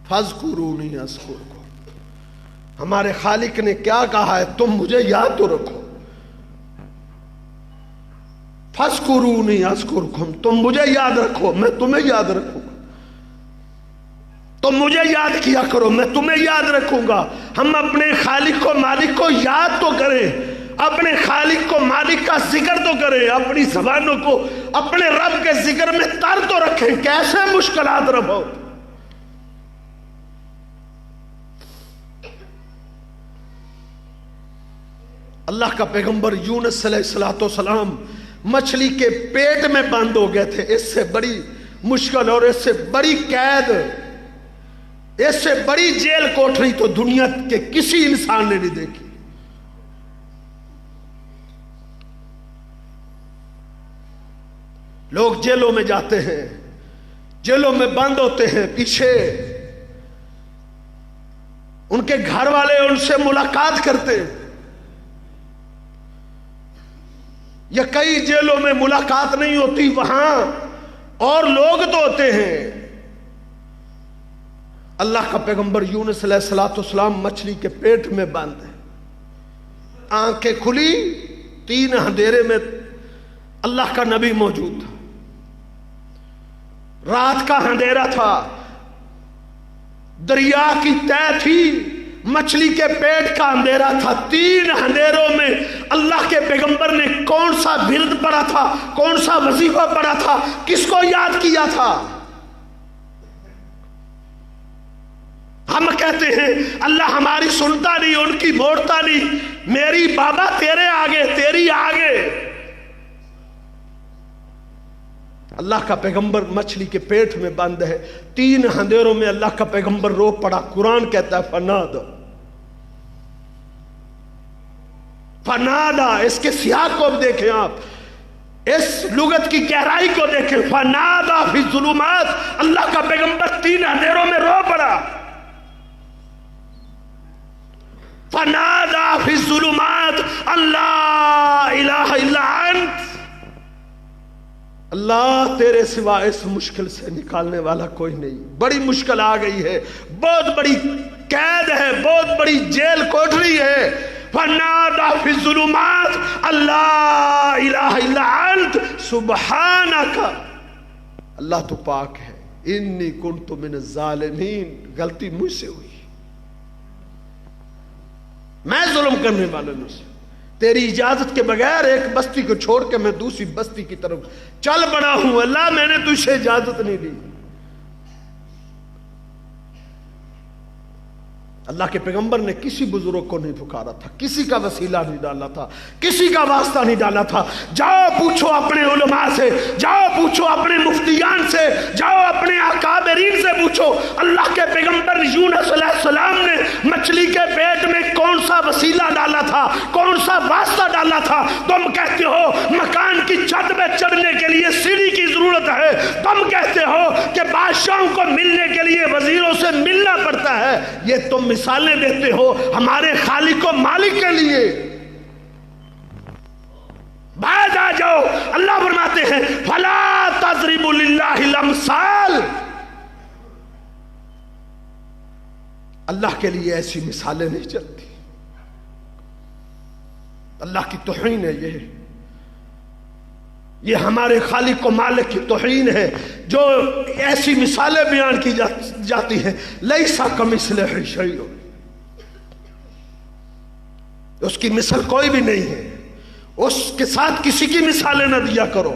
فاذکرونی اذکرکم، ہمارے خالق نے کیا کہا ہے؟ تم مجھے یاد تو رکھو۔ فاذکرونی اذکرکم، تم مجھے یاد رکھو میں تمہیں یاد رکھوں گا، تم مجھے یاد کیا کرو میں تمہیں یاد رکھوں گا۔ ہم اپنے خالق کو مالک کو یاد تو کریں، اپنے خالق کو مالک کا ذکر تو کریں، اپنی زبانوں کو اپنے رب کے ذکر میں تر تو رکھیں۔ کیسے مشکلات رفع؟ اللہ کا پیغمبر یونس علیہ السلام مچھلی کے پیٹ میں بند ہو گئے تھے۔ اس سے بڑی مشکل اور اس سے بڑی قید، اس سے بڑی جیل کوٹری تو دنیا کے کسی انسان نے نہیں دیکھی۔ لوگ جیلوں میں جاتے ہیں، جیلوں میں بند ہوتے ہیں، پیچھے ان کے گھر والے ان سے ملاقات کرتے ہیں، یا کئی جیلوں میں ملاقات نہیں ہوتی، وہاں اور لوگ تو ہوتے ہیں۔ اللہ کا پیغمبر یونس علیہ السلام مچھلی کے پیٹ میں بند ہے، آنکھیں کھلی، 3 اندھیرے میں اللہ کا نبی موجود تھا، رات کا اندھیرا تھا، دریا کی تہہ تھی، مچھلی کے پیٹ کا اندھیرا تھا۔ 3 اندھیروں میں اللہ کے پیغمبر نے کون سا ورد پڑھا تھا، کون سا وظیفہ پڑھا تھا، کس کو یاد کیا تھا؟ ہم کہتے ہیں اللہ ہماری سنتا نہیں، ان کی موڑتا نہیں، میری بابا تیرے آگے، تیری آگے۔ اللہ کا پیغمبر مچھلی کے پیٹ میں بند ہے، 3 اندھیروں میں اللہ کا پیغمبر رو پڑا۔ قرآن کہتا ہے فنادا، فنادا، اس کے سیاق کو بھی دیکھیں آپ، اس لغت کی گہرائی کو دیکھیں۔ فنادا فی الظلمات، اللہ کا پیغمبر 3 اندھیروں میں رو پڑا۔ فنادا فی الظلمات اللہ الہ الا انت، اللہ تیرے سوا اس مشکل سے نکالنے والا کوئی نہیں۔ بڑی مشکل آ گئی ہے، بہت بڑی قید ہے، بہت بڑی جیل کوٹری ہے۔ فنادا فی الظلمات اللہ الہ الا انت سبحانک، اللہ تو پاک ہے، انی کنت من الظالمین، غلطی مجھ سے ہوئی، میں ظلم کرنے والوں سے، تیری اجازت کے بغیر ایک بستی کو چھوڑ کے میں دوسری بستی کی طرف چل پڑا ہوں، اللہ میں نے تجھ سے اجازت نہیں دی۔ اللہ کے پیغمبر نے کسی بزرگ کو نہیں پکارا تھا، کسی کا وسیلہ نہیں ڈالا تھا، کسی کا واسطہ نہیں ڈالا تھا۔ جاؤ پوچھو اپنے علماء سے، جاؤ پوچھو اپنے مفتیان سے، جاؤ اپنے اکابرین سے پوچھو، اللہ کے پیغمبر یونس علیہ السلام نے مچھلی کے پیٹ میں کون سا وسیلہ ڈالا تھا، کون سا واسطہ ڈالا تھا؟ تم کہتے ہو مکان کی چھت پہ چڑھنے کے لیے سیڑھی کی ضرورت ہے، تم کہتے ہو کہ بادشاہوں کو ملنے کے لیے وزیروں سے ملنا پڑتا ہے، یہ تم مثالیں دیتے ہو ہمارے خالق و مالک کے لیے۔ بعد آ جاؤ، اللہ فرماتے ہیں فَلَا تَضْرِبُوا لِلَّهِ الْأَمْثَالَ، اللہ کے لیے ایسی مثالیں نہیں چلتی، اللہ کی توہین ہے یہ ہمارے خالق و مالک کی توہین ہے جو ایسی مثالیں بیان کی جاتی ہیں۔ لیسا کمثلہ شیء، اس کی مثل کوئی بھی نہیں ہے، اس کے ساتھ کسی کی مثالیں نہ دیا کرو۔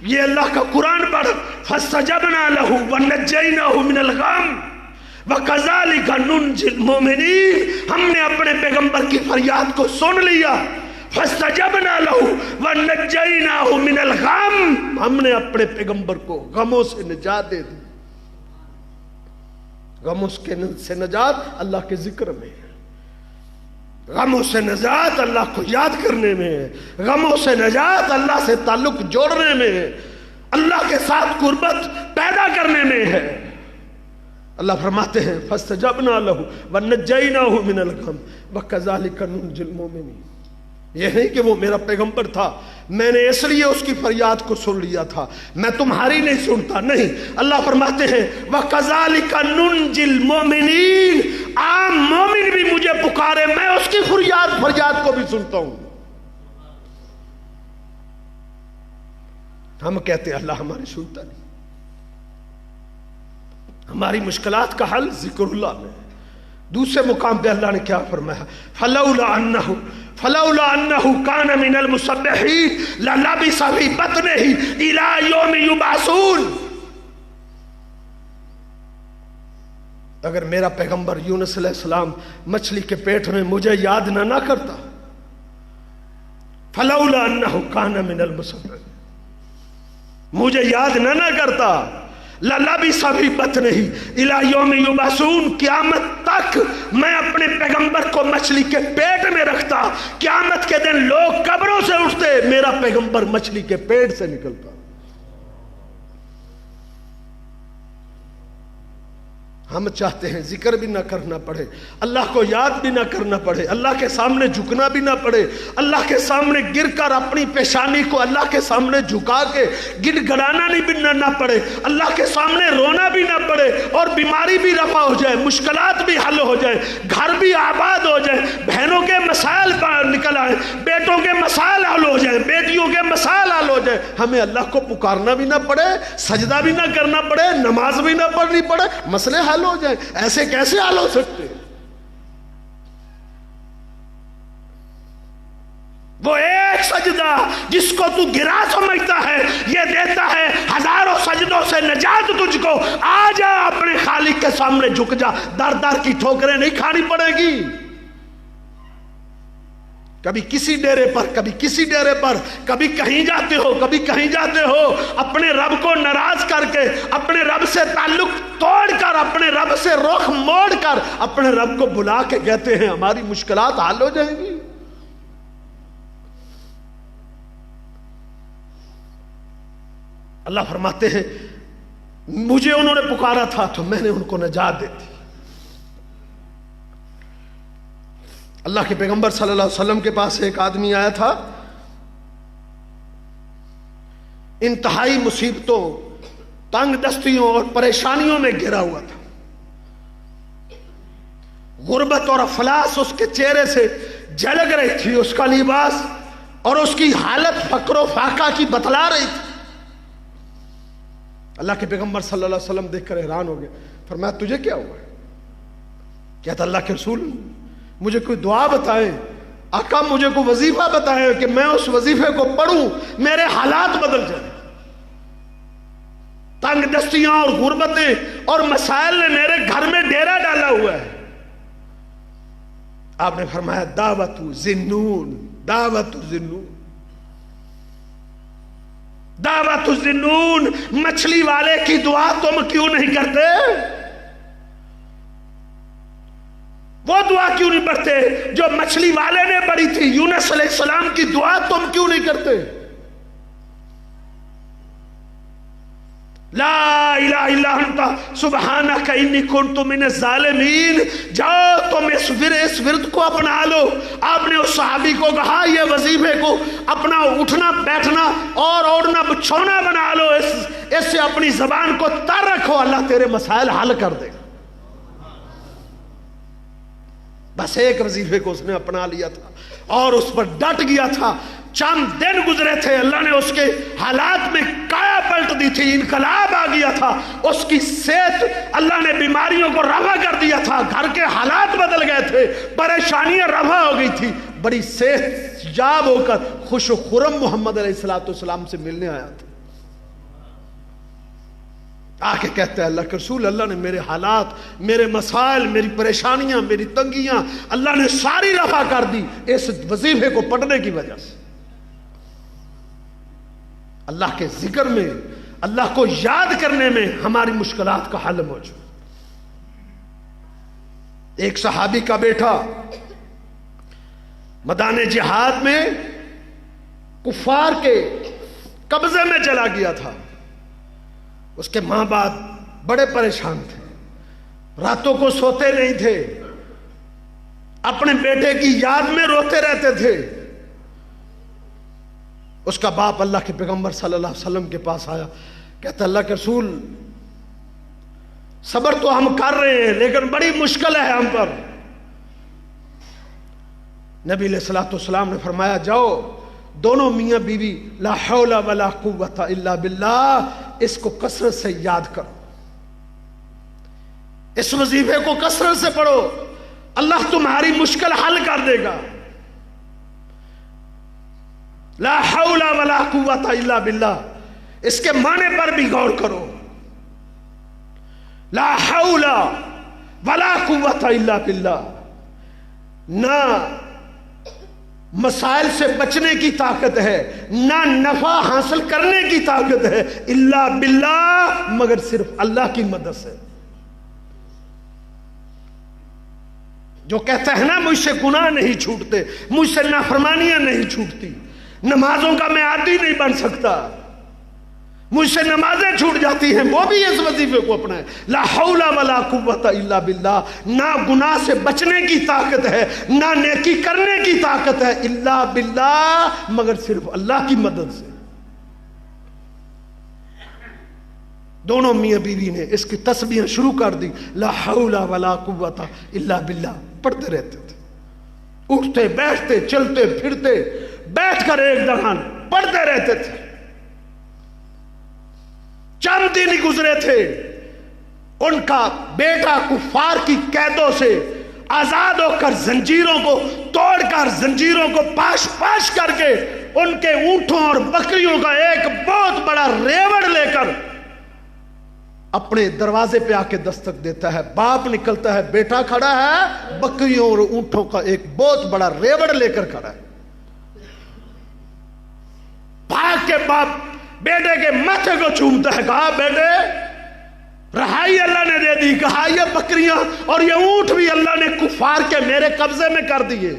یہ اللہ کا قرآن پڑھ، فَاسْتَجَبْنَا لَهُ وَنَجَّيْنَاهُ مِنَ الْغَمِّ وَكَذَلِكَ نُنْجِي الْمُؤْمِنِينَ، ہم نے اپنے پیغمبر کی فریاد کو سن لیا، فَاسْتَجَبْنَا لَهُ وَنَجَّيْنَاهُ مِنَ الْغَمِّ، ہم نے اپنے پیغمبر کو غموں سے نجات دے دی۔ غموں سے نجات اللہ کے ذکر میں ہے، غموں سے نجات اللہ کو یاد کرنے میں ہے، غموں سے نجات اللہ سے تعلق جوڑنے میں ہے، اللہ کے ساتھ قربت پیدا کرنے میں ہے۔ اللہ فرماتے ہیں فَاسْتَجَبْنَا لَهُ وَنَجَّيْنَاهُ مِنَ الْغَمِّ وَكَذَلِكَ نُنْجِي الْمُؤْمِنِينَ۔ یہ نہیں کہ وہ میرا پیغمبر تھا، میں نے اس لیے اس کی فریاد کو سن لیا تھا، میں تمہاری نہیں سنتا، نہیں۔ اللہ فرماتے ہیں وَكَذَلِكَ نُنْجِي الْمُؤْمِنِينَ، عام مومن بھی مجھے پکارے، میں اس کی فریاد کو بھی سنتا ہوں۔ ہم کہتے ہیں اللہ ہماری سنتا نہیں۔ ہماری مشکلات کا حل ذکر اللہ میں۔ دوسرے مقام پہ اللہ نے کیا فرمایا؟ فلولا انه كان من المسبحين للبث في بطنه الى يوم يبعثون۔ اگر میرا پیغمبر یونس علیہ السلام مچھلی کے پیٹ میں مجھے یاد نہ کرتا، فلولا انه كان من المسبحين، مجھے یاد نہ کرتا، للبث في بطنه الى يوم يبعثون، قیامت تک میں اپنے پیغمبر کو مچھلی کے پیٹ میں رکھتا، قیامت کے دن لوگ قبروں سے اٹھتے، میرا پیغمبر مچھلی کے پیٹ سے نکلتا۔ ہم چاہتے ہیں ذکر بھی نہ کرنا پڑے، اللہ کو یاد بھی نہ کرنا پڑے، اللہ کے سامنے جھکنا بھی نہ پڑے، اللہ کے سامنے گر کر اپنی پیشانی کو اللہ کے سامنے جھکا کے گڑ گڑانا بھی نہ پڑے، اللہ کے سامنے رونا بھی نہ پڑے، اور بیماری بھی رفع ہو جائے، مشکلات بھی حل ہو جائے، گھر بھی آباد ہو جائے، بہنوں کے مسائل نکل آئے، بیٹوں کے مسائل حل ہو جائے، بیٹیوں کے مسائل حل ہو جائے، ہمیں اللہ کو پکارنا بھی نہ پڑے، سجدہ بھی نہ کرنا پڑے، نماز بھی نہ پڑھنی پڑے، مسئلے حل ہو جائے۔ ایسے کیسے حل ہو سکتے؟ وہ ایک سجدہ جس کو تو گرا سمجھتا ہے، یہ دیتا ہے ہزاروں سجدوں سے نجات تجھ کو۔ آ جا اپنے خالق کے سامنے جھک جا، در در کی ٹھوکریں نہیں کھانی پڑے گی۔ کبھی کسی ڈیرے پر، کبھی کسی ڈیرے پر، کبھی کہیں جاتے ہو، کبھی کہیں جاتے ہو، اپنے رب کو ناراض کر کے، اپنے رب سے تعلق توڑ کر، اپنے رب سے رخ موڑ کر، اپنے رب کو بلا کے کہتے ہیں ہماری مشکلات حل ہو جائیں گی۔ اللہ فرماتے ہیں مجھے انہوں نے پکارا تھا تو میں نے ان کو نجات دی تھی۔ اللہ کے پیغمبر صلی اللہ علیہ وسلم کے پاس ایک آدمی آیا تھا، انتہائی مصیبتوں، تنگ دستیوں اور پریشانیوں میں گھرا ہوا تھا، غربت اور افلاس اس کے چہرے سے جھلک رہی تھی، اس کا لباس اور اس کی حالت فقر و فاقہ کی بتلا رہی تھی۔ اللہ کے پیغمبر صلی اللہ علیہ وسلم دیکھ کر حیران ہو گئے، فرمایا تجھے کیا ہوا ہے؟ کیا تھا اللہ کے رسول مجھے کوئی دعا بتائیں، آقا مجھے کوئی وظیفہ بتائیں کہ میں اس وظیفے کو پڑھوں، میرے حالات بدل جائیں۔ تنگ دستیاں اور غربتیں اور مسائل نے میرے گھر میں ڈیرا ڈالا ہوا ہے۔ آپ نے فرمایا دعوت ذنون، دعوت ذنون، دعوت ذنون، مچھلی والے کی دعا تم کیوں نہیں کرتے؟ وہ دعا کیوں نہیں پڑھتے جو مچھلی والے نے پڑھی تھی؟ یونس علیہ السلام کی دعا تم کیوں نہیں کرتے؟ لا الہ الا انت سبحانک انی کنت من الظالمین۔ جاؤ تم اس ورد کو اپنا لو۔ آپ نے اس صحابی کو کہا یہ وظیفے کو اپنا اٹھنا بیٹھنا اور اوڑھنا بچھونا بنا لو، اس سے اپنی زبان کو تر رکھو، اللہ تیرے مسائل حل کر دے گا۔ بس ایک وظیفے کو اس نے اپنا لیا تھا اور اس پر ڈٹ گیا تھا۔ چند دن گزرے تھے، اللہ نے اس کے حالات میں کایا پلٹ دی تھی، انقلاب آ گیا تھا، اس کی صحت اللہ نے بیماریوں کو رفع کر دیا تھا، گھر کے حالات بدل گئے تھے، پریشانیاں رفع ہو گئی تھی، بڑی صحت یاب ہو کر خوش و خرم محمد علیہ السلام سے ملنے آیا تھا۔ آ کے کہتا ہے اللہ کے رسول، اللہ نے میرے حالات، میرے مسائل، میری پریشانیاں، میری تنگیاں اللہ نے ساری رفع کر دی اس وظیفے کو پڑھنے کی وجہ سے۔ اللہ کے ذکر میں، اللہ کو یاد کرنے میں ہماری مشکلات کا حل موجود۔ ایک صحابی کا بیٹا میدان جہاد میں کفار کے قبضے میں چلا گیا تھا۔ اس کے ماں باپ بڑے پریشان تھے، راتوں کو سوتے نہیں تھے، اپنے بیٹے کی یاد میں روتے رہتے تھے۔ اس کا باپ اللہ کے پیغمبر صلی اللہ علیہ وسلم کے پاس آیا، کہتا اللہ کے رسول صبر تو ہم کر رہے ہیں لیکن بڑی مشکل ہے ہم پر۔ نبی علیہ الصلوۃ والسلام نے فرمایا جاؤ دونوں میاں بیوی لا حول ولا قوت الا باللہ اس کو کثرت سے یاد کرو، اس وظیفے کو کثرت سے پڑھو، اللہ تمہاری مشکل حل کر دے گا۔ لا حول ولا قوت الا باللہ اس کے معنی پر بھی غور کرو۔ لا حول ولا قوت الا باللہ، نہ مسائل سے بچنے کی طاقت ہے، نہ نفع حاصل کرنے کی طاقت ہے، الا باللہ مگر صرف اللہ کی مدد سے۔ جو کہتا ہے نا مجھ سے گناہ نہیں چھوٹتے، مجھ سے نافرمانیاں نہیں چھوٹتی، نمازوں کا میں عادی نہیں بن سکتا، مجھ سے نمازیں چھوٹ جاتی ہیں، وہ بھی اس وظیفے کو اپنائے۔ لا حول ولا قوت الا باللہ، نہ گناہ سے بچنے کی طاقت ہے، نہ نیکی کرنے کی طاقت ہے، الا باللہ مگر صرف اللہ کی مدد سے۔ دونوں میاں بیوی نے اس کی تسبیح شروع کر دی، لا حول ولا قوت الا باللہ پڑھتے رہتے تھے، اٹھتے بیٹھتے چلتے پھرتے بیٹھ کر ایک دہان پڑھتے رہتے تھے۔ چند دن گزرے تھے، ان کا بیٹا کفار کی قیدوں سے آزاد ہو کر زنجیروں کو توڑ کر زنجیروں کو پاش پاش کر کے ان کے اونٹوں اور بکریوں کا ایک بہت بڑا ریوڑ لے کر اپنے دروازے پہ آ کے دستک دیتا ہے۔ باپ نکلتا ہے، بیٹا کھڑا ہے، بکریوں اور اونٹوں کا ایک بہت بڑا ریوڑ لے کر کھڑا ہے۔ بھاگ کے باپ بیٹے کے ماتھے کو چومتا ہے، کہا بیٹے رہائی اللہ نے دے دی، کہا یہ بکریاں اور یہ اونٹ بھی اللہ نے کفار کے میرے قبضے میں کر دیے۔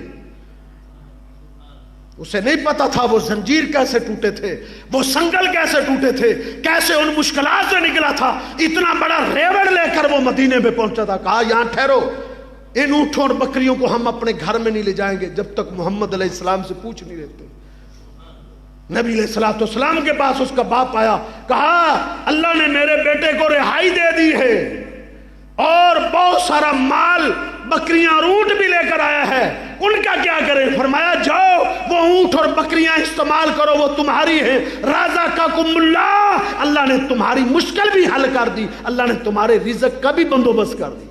اسے نہیں پتا تھا وہ زنجیر کیسے ٹوٹے تھے، وہ سنگل کیسے ٹوٹے تھے، کیسے ان مشکلات سے نکلا تھا، اتنا بڑا ریوڑ لے کر وہ مدینے میں پہنچا تھا۔ کہا یہاں ٹھہرو، ان اونٹوں اور بکریوں کو ہم اپنے گھر میں نہیں لے جائیں گے جب تک محمد علیہ السلام سے پوچھ نہیں لیتے۔ نبی علیہ الصلوۃ والسلام کے پاس اس کا باپ آیا، کہا اللہ نے میرے بیٹے کو رہائی دے دی ہے اور بہت سارا مال بکریاں اور اونٹ بھی لے کر آیا ہے، ان کا کیا کریں؟ فرمایا جاؤ وہ اونٹ اور بکریاں استعمال کرو، وہ تمہاری ہیں۔ رازقکم اللہ، اللہ نے تمہاری مشکل بھی حل کر دی، اللہ نے تمہارے رزق کا بھی بندوبست کر دی۔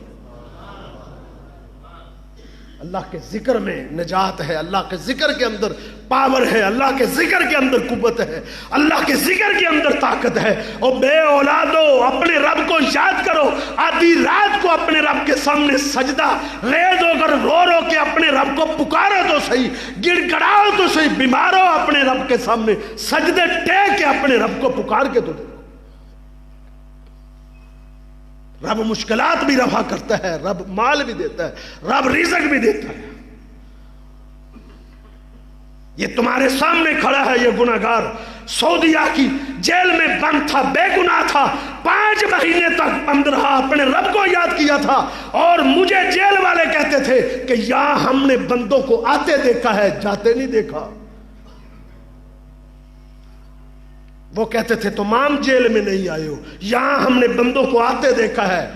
اللہ کے ذکر میں نجات ہے، اللہ کے ذکر کے اندر پاور ہے، اللہ کے ذکر کے اندر قوت ہے، اللہ کے ذکر کے اندر طاقت ہے۔ اور بے اولادو اپنے رب کو یاد کرو، آدھی رات کو اپنے رب کے سامنے سجدہ ریز ہو کر رو رو کے اپنے رب کو پکارو تو صحیح، گڑ گڑاؤ تو صحیح، بیمارو اپنے رب کے سامنے سجدے ٹیک کے اپنے رب کو پکار کے تو دے۔ رب مشکلات بھی رفع کرتا ہے، رب مال بھی دیتا ہے، رب رزق بھی دیتا ہے۔ یہ تمہارے سامنے کھڑا ہے، یہ گناہگار سعودیہ کی جیل میں بند تھا، بے گناہ تھا، 5 مہینے تک بند رہا، اپنے رب کو یاد کیا تھا، اور مجھے جیل والے کہتے تھے کہ یہاں ہم نے بندوں کو آتے دیکھا ہے، جاتے نہیں دیکھا۔ وہ کہتے تھے تم عام جیل میں نہیں آئے ہو، یہاں ہم نے بندوں کو آتے دیکھا ہے۔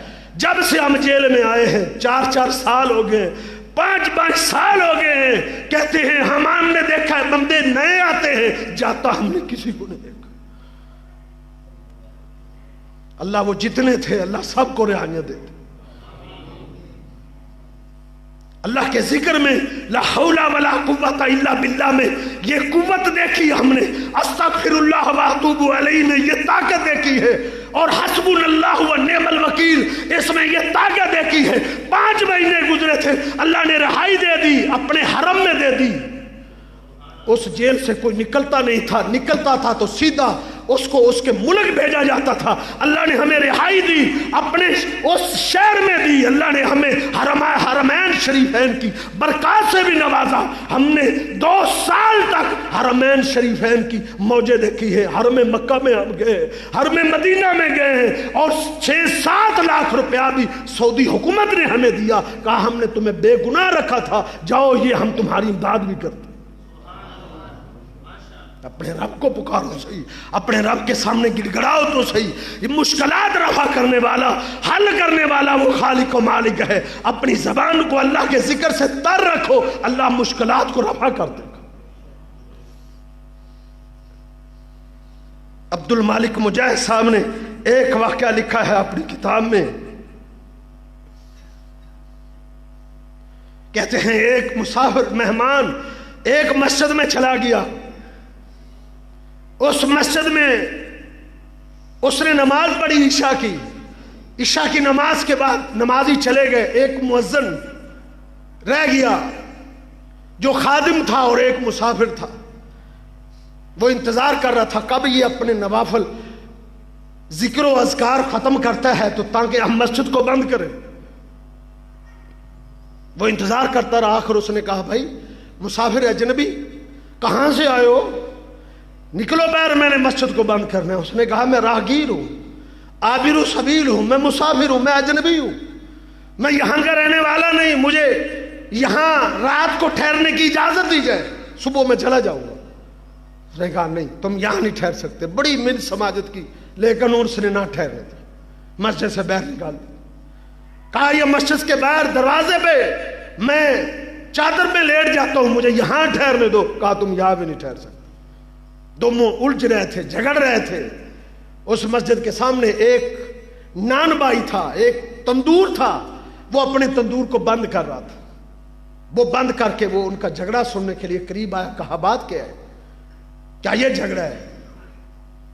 جب سے ہم جیل میں آئے ہیں 4 سال ہو گئے، 5 سال ہو گئے ہیں، کہتے ہیں ہم نے دیکھا ہے بندے نئے آتے ہیں، جاتا ہم نے کسی کو نہیں دیکھا۔ اللہ وہ جتنے تھے اللہ سب کو رہائیاں دیتے۔ اللہ کے ذکر میں لا حول ولا قوت الا باللہ میں یہ قوت دیکھی ہم نے، استغفر اللہ واتوب علیہ میں یہ طاقت دیکھی ہے، اور حسبنا اللہ و نعم الوکیل اس میں یہ طاقت دیکھی ہے. 5 مہینے گزرے تھے, اللہ نے رہائی دے دی, اپنے حرم میں دے دی. اس جیل سے کوئی نکلتا نہیں تھا, نکلتا تھا تو سیدھا اس کو اس کے ملک بھیجا جاتا تھا. اللہ نے ہمیں رہائی دی, اپنے اس شہر میں دی. اللہ نے ہمیں حرمین شریفین کی برکات سے بھی نوازا. ہم نے 2 سال تک حرمین شریفین کی موجیں دیکھی ہے. حرم مکہ میں ہم گئے, حرم مدینہ میں گئے ہیں, اور 6-7 لاکھ روپیہ بھی سعودی حکومت نے ہمیں دیا. کہا ہم نے تمہیں بے گناہ رکھا تھا, جاؤ یہ ہم تمہاری امداد بھی کرتے. اپنے رب کو پکارو صحیح, اپنے رب کے سامنے گڑ گڑاؤ تو صحیح. یہ مشکلات رفع کرنے والا, حل کرنے والا وہ خالق و مالک ہے. اپنی زبان کو اللہ کے ذکر سے تر رکھو, اللہ مشکلات کو رفع کر دے گا. عبد المالک مجاہد صاحب نے ایک واقعہ لکھا ہے اپنی کتاب میں. کہتے ہیں ایک مسافر مہمان ایک مسجد میں چلا گیا. اس مسجد میں اس نے نماز پڑھی عشاء کی. عشاء کی نماز کے بعد نمازی چلے گئے, ایک مؤذن رہ گیا جو خادم تھا اور ایک مسافر تھا. وہ انتظار کر رہا تھا کب یہ اپنے نوافل ذکر و اذکار ختم کرتا ہے تو تاکہ ہم مسجد کو بند کریں. وہ انتظار کرتا رہا. آخر اس نے کہا بھائی مسافر اجنبی کہاں سے آئے ہو, نکلو باہر, میں نے مسجد کو بند کرنا ہے. اس نے کہا میں راہگیر ہوں, عابر السبیل ہوں, میں مسافر ہوں, میں اجنبی ہوں, میں یہاں کا رہنے والا نہیں, مجھے یہاں رات کو ٹھہرنے کی اجازت دی جائے, صبح میں چلا جاؤں گا. اس نے کہا نہیں تم یہاں نہیں ٹھہر سکتے. بڑی من سماجت کی, لیکن اس نے نہ ٹھہرنے دیا, مسجد سے باہر نکال دیا. کہا یہ مسجد کے باہر دروازے پہ میں چادر میں لیٹ جاتا ہوں, مجھے یہاں ٹھہرنے دو. کہا تم یہاں بھی نہیں ٹھہر سکتے. دونوں الجھ رہے تھے, جھگڑ رہے تھے. اس مسجد کے سامنے ایک نان بائی تھا, ایک تندور تھا, وہ اپنے تندور کو بند کر رہا تھا. وہ بند کر کے وہ ان کا جھگڑا سننے کے لیے قریب آیا. کہا بات کیا ہے, کیا یہ جھگڑا ہے؟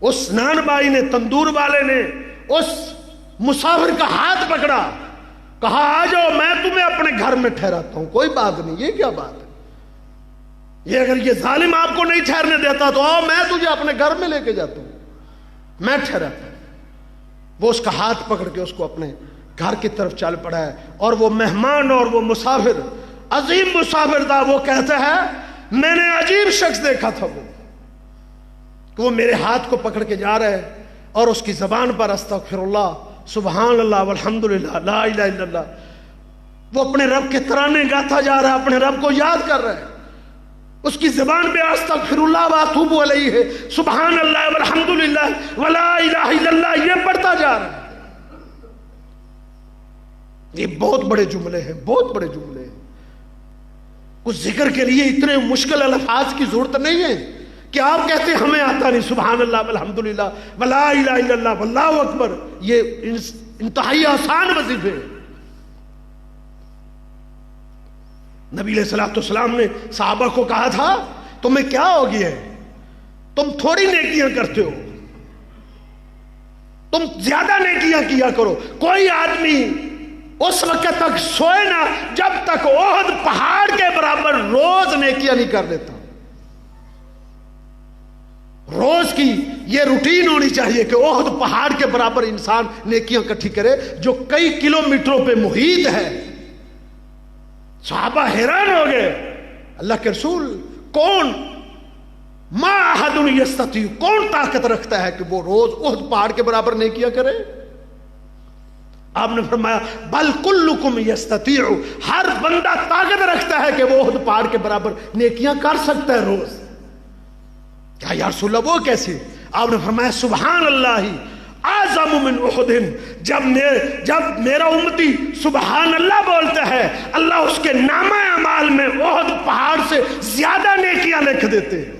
اس نان بائی نے, تندور والے نے اس مسافر کا ہاتھ پکڑا, کہا آ جاؤ میں تمہیں اپنے گھر میں ٹھہراتا ہوں, کوئی بات نہیں. یہ کیا بات ہے, یہ اگر یہ ظالم آپ کو نہیں ٹھہرنے دیتا تو آؤ میں تجھے اپنے گھر میں لے کے جاتا ہوں, میں ٹھہراتا ہوں. وہ اس کا ہاتھ پکڑ کے اس کو اپنے گھر کی طرف چل پڑا ہے. اور وہ مہمان اور وہ مسافر, عظیم مسافر تھا, وہ کہتا ہے میں نے عجیب شخص دیکھا تھا وہ میرے ہاتھ کو پکڑ کے جا رہا ہے اور اس کی زبان پر استغفر اللہ, سبحان اللہ, والحمدللہ, لا الہ الا اللہ, وہ اپنے رب کے ترانے گاتا جا رہا ہے, اپنے رب کو یاد کر رہا ہے. اس کی زبان پہ استغفر اللہ واتوب علیہ ہے, سبحان اللہ والحمدللہ ولا الہ الا اللہ, یہ پڑھتا جا رہا ہے. یہ بہت بڑے جملے ہیں, بہت بڑے جملے ہیں. کچھ ذکر کے لیے اتنے مشکل الفاظ کی ضرورت نہیں ہے کہ آپ کہتے ہیں ہمیں آتا نہیں, سبحان اللہ والحمدللہ ولا الہ الا اللہ واللہ اکبر, یہ انتہائی آسان وظیفے ہیں. نبی علیہ الصلوۃ والسلام نے صحابہ کو کہا تھا تمہیں کیا ہو گیا ہے, تم تھوڑی نیکیاں کرتے ہو, تم زیادہ نیکیاں کیا کرو. کوئی آدمی اس وقت تک سوئے نہ جب تک احد پہاڑ کے برابر روز نیکیاں نہیں کر لیتا. روز کی یہ روٹین ہونی چاہیے کہ احد پہاڑ کے برابر انسان نیکیاں اکٹھی کرے جو کئی کلومیٹروں پہ محیط ہے. صحابہ حیران ہو گئے, اللہ کے رسول کون, ما احد یستطیع, کون طاقت رکھتا ہے کہ وہ روز احد پہاڑ کے برابر نیکیاں کرے؟ آپ نے فرمایا بل کلکم یستطیع, ہر بندہ طاقت رکھتا ہے کہ وہ احد پہاڑ کے برابر نیکیاں کر سکتا ہے روز. کیا یا رسول اللہ وہ کیسے؟ آپ نے فرمایا سبحان اللہ اعظم من احد, جب میرا امتی سبحان اللہ بولتا ہے اللہ اس کے نامہ اعمال میں احد پہاڑ سے زیادہ نیکیاں لکھ دیتے ہیں.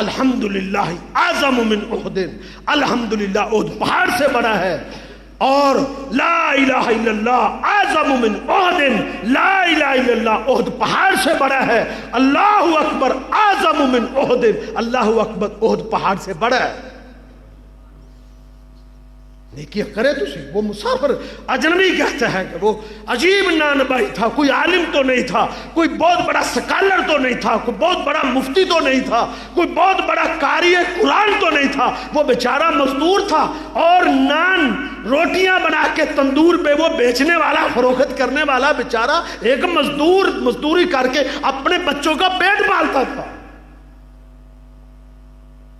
الحمدللہ اعظم من احد, الحمدللہ احد پہاڑ سے بڑا ہے. اور لا الہ الا اللہ اعظم من احد, لا الہ الا اللہ احد پہاڑ سے بڑا ہے. اللہ اکبر اعظم من احد, اللہ اکبر احد پہاڑ سے بڑا ہے. نیکیاں کرے تو صحیح. وہ مسافر اجنبی کہتا ہے کہ وہ عجیب نانبائی تھا, کوئی عالم تو نہیں تھا, کوئی بہت بڑا سکالر تو نہیں تھا, کوئی بہت بڑا مفتی تو نہیں تھا, کوئی بہت بڑا قاری قرآن تو نہیں تھا. وہ بیچارہ مزدور تھا, اور نان روٹیاں بنا کے تندور پہ وہ بیچنے والا, فروخت کرنے والا بیچارہ ایک مزدور مزدوری کر کے اپنے بچوں کا پیٹ پالتا تھا.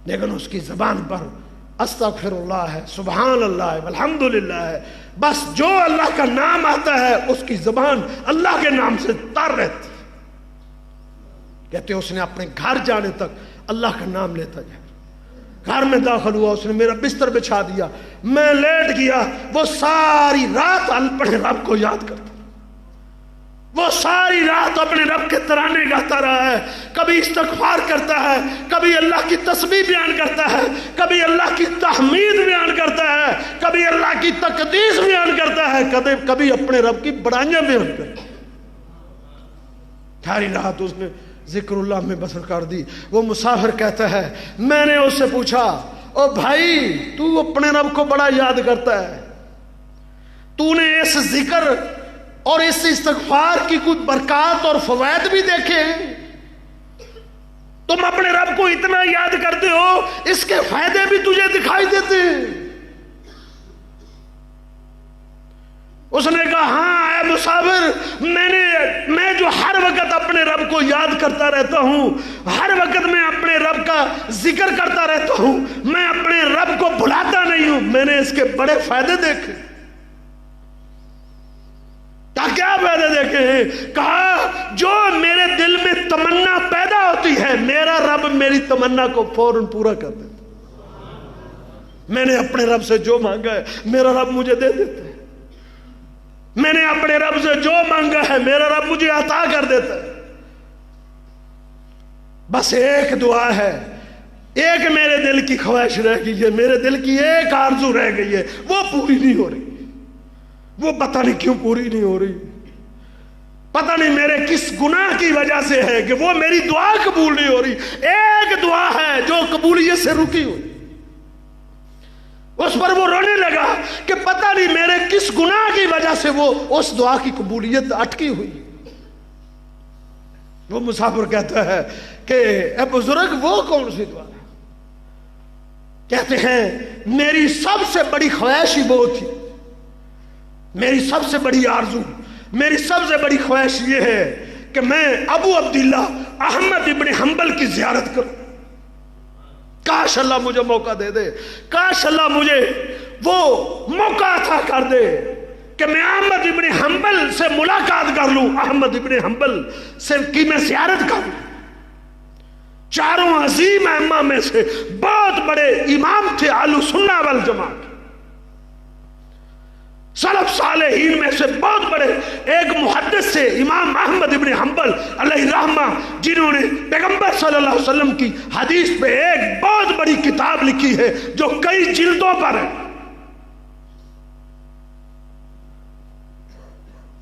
لیکن اس کی زبان پر استغفر اللہ ہے, سبحان اللہ ہے, الحمدللہ ہے. بس جو اللہ کا نام آتا ہے اس کی زبان اللہ کے نام سے تر رہتی. کہتے ہیں اس نے اپنے گھر جانے تک اللہ کا نام لیتا جائے. گھر میں داخل ہوا, اس نے میرا بستر بچھا دیا, میں لیٹ گیا, وہ ساری رات اپنے رب کو یاد کرتا, وہ ساری رات اپنے رب کے ترانے گاتا رہا ہے. کبھی استغفار کرتا ہے, کبھی اللہ کی تسبیح بیان کرتا ہے, کبھی اللہ کی تحمید بیان کرتا ہے, کبھی اللہ کی تقدیس بیان کرتا ہے, کبھی اپنے رب کی بڑائیاں بیان کرتا ہے. ساری رات اس نے ذکر اللہ میں بسر کر دی. وہ مسافر کہتا ہے, میں نے اس سے پوچھا, او بھائی تو اپنے رب کو بڑا یاد کرتا ہے, تو نے اس ذکر اور اس استغفار کی کچھ برکات اور فوائد بھی دیکھے ہیں؟ تم اپنے رب کو اتنا یاد کرتے ہو, اس کے فائدے بھی تجھے دکھائی دیتے ہیں؟ اس نے کہا, ہاں اے مسافر, میں جو ہر وقت اپنے رب کو یاد کرتا رہتا ہوں, ہر وقت میں اپنے رب کا ذکر کرتا رہتا ہوں, میں اپنے رب کو بھلاتا نہیں ہوں, میں نے اس کے بڑے فائدے دیکھے. کیا فائدے دیکھے ہیں؟ کہا, جو میرے دل میں تمنا پیدا ہوتی ہے, میرا رب میری تمنا کو فوراً پورا کر دیتا. میں نے اپنے رب سے جو مانگا ہے میرا رب مجھے دے دیتا ہے. میں نے اپنے رب سے جو مانگا ہے میرا رب مجھے عطا کر دیتا ہے. بس ایک دعا ہے, ایک میرے دل کی خواہش رہ گئی ہے, میرے دل کی ایک آرزو رہ گئی ہے, وہ پوری نہیں ہو رہی. وہ پتہ نہیں کیوں پوری نہیں ہو رہی, پتہ نہیں میرے کس گناہ کی وجہ سے ہے کہ وہ میری دعا قبول نہیں ہو رہی. ایک دعا ہے جو قبولیت سے رکی ہوئی. اس پر وہ رونے لگا کہ پتہ نہیں میرے کس گناہ کی وجہ سے وہ اس دعا کی قبولیت اٹکی ہوئی. وہ مسافر کہتا ہے کہ اے بزرگ, وہ کون سی دعا ہے؟ کہتے ہیں, میری سب سے بڑی خواہش ہی وہ تھی, میری سب سے بڑی آرزو, میری سب سے بڑی خواہش یہ ہے کہ میں ابو عبداللہ احمد ابن حنبل کی زیارت کروں. کاش اللہ مجھے موقع دے دے, کاش اللہ مجھے وہ موقع عطا کر دے کہ میں احمد ابن حنبل سے ملاقات کر لوں, احمد ابن حنبل سے کی میں زیارت کروں. چاروں عظیم ائمہ میں سے بہت بڑے امام تھے اہل سنہ والجماعت. سلف صالحین میں سے بہت بڑے ایک محدث سے امام احمد ابن حنبل علیہ رحمہ, جنہوں نے پیغمبر صلی اللہ علیہ وسلم کی حدیث پہ ایک بہت بڑی کتاب لکھی ہے جو کئی جلدوں پر ہے.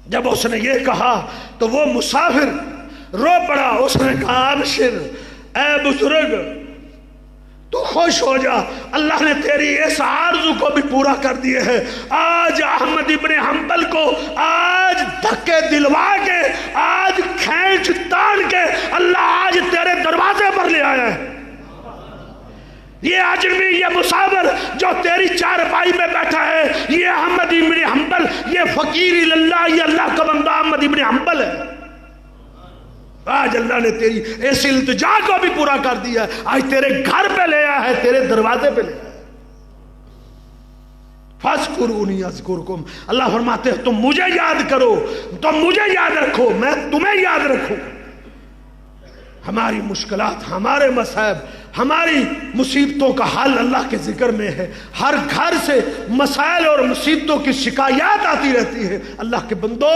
جب اس نے یہ کہا تو وہ مسافر رو پڑا. اس نے کہا, ابشر اے بزرگ, تو خوش ہو جا, اللہ نے تیری اس آرزو کو بھی پورا کر دیے ہے. آج احمد ابن حنبل کو آج دھکے دلوا کے, آج کھینچ تان کے اللہ آج تیرے دروازے پر لے آیا ہے. یہ اجنبی, یہ مسافر جو تیری چارپائی میں بیٹھا ہے, یہ احمد ابن حنبل, یہ فقیر اللہ, یہ اللہ کا بندہ احمد ابن حنبل ہے. آج اللہ نے تیری اس التجا کو بھی پورا کر دیا, آج تیرے گھر پہ لے آیا ہے, تیرے دروازے پہ لے آیا ہے. فاذکرونی اذکرکم, اللہ فرماتے ہیں تم مجھے یاد کرو, تم مجھے یاد رکھو, میں تمہیں یاد رکھوں. ہماری مشکلات, ہمارے مصائب, ہماری مصیبتوں کا حل اللہ کے ذکر میں ہے. ہر گھر سے مسائل اور مصیبتوں کی شکایات آتی رہتی ہیں. اللہ کے بندو,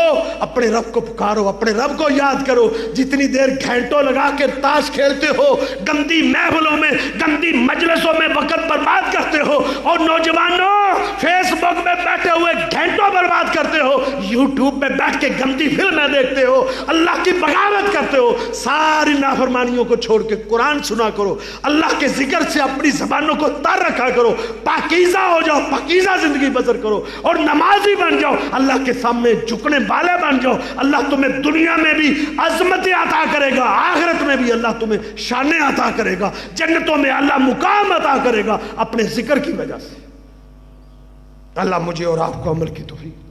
اپنے رب کو پکارو, اپنے رب کو یاد کرو. جتنی دیر گھنٹوں لگا کے تاش کھیلتے ہو, گندی محفلوں میں, گندی مجلسوں میں وقت برباد کرتے ہو, اور نوجوانوں فیس بک میں بیٹھے ہوئے گھنٹوں برباد کرتے ہو, یوٹیوب پہ بیٹھ کے گندی فلمیں دیکھتے ہو, اللہ کی بغاوت کرتے ہو, ساری نافرمانیوں کو چھوڑ کے قرآن سنا کرو, اللہ کے ذکر سے اپنی زبانوں کو تر رکھا کرو، پاکیزہ ہو جاؤ، پاکیزہ زندگی بسر کرو اور نمازی بن جاؤ، اللہ کے سامنے جھکنے والے بن جاؤ۔ اللہ تمہیں دنیا میں بھی عظمتیں عطا کرے گا، آخرت میں بھی اللہ تمہیں شانیں عطا کرے گا، جنتوں میں اللہ مقام عطا کرے گا اپنے ذکر کی وجہ سے۔ اللہ مجھے اور آپ کو عمل کی توفیق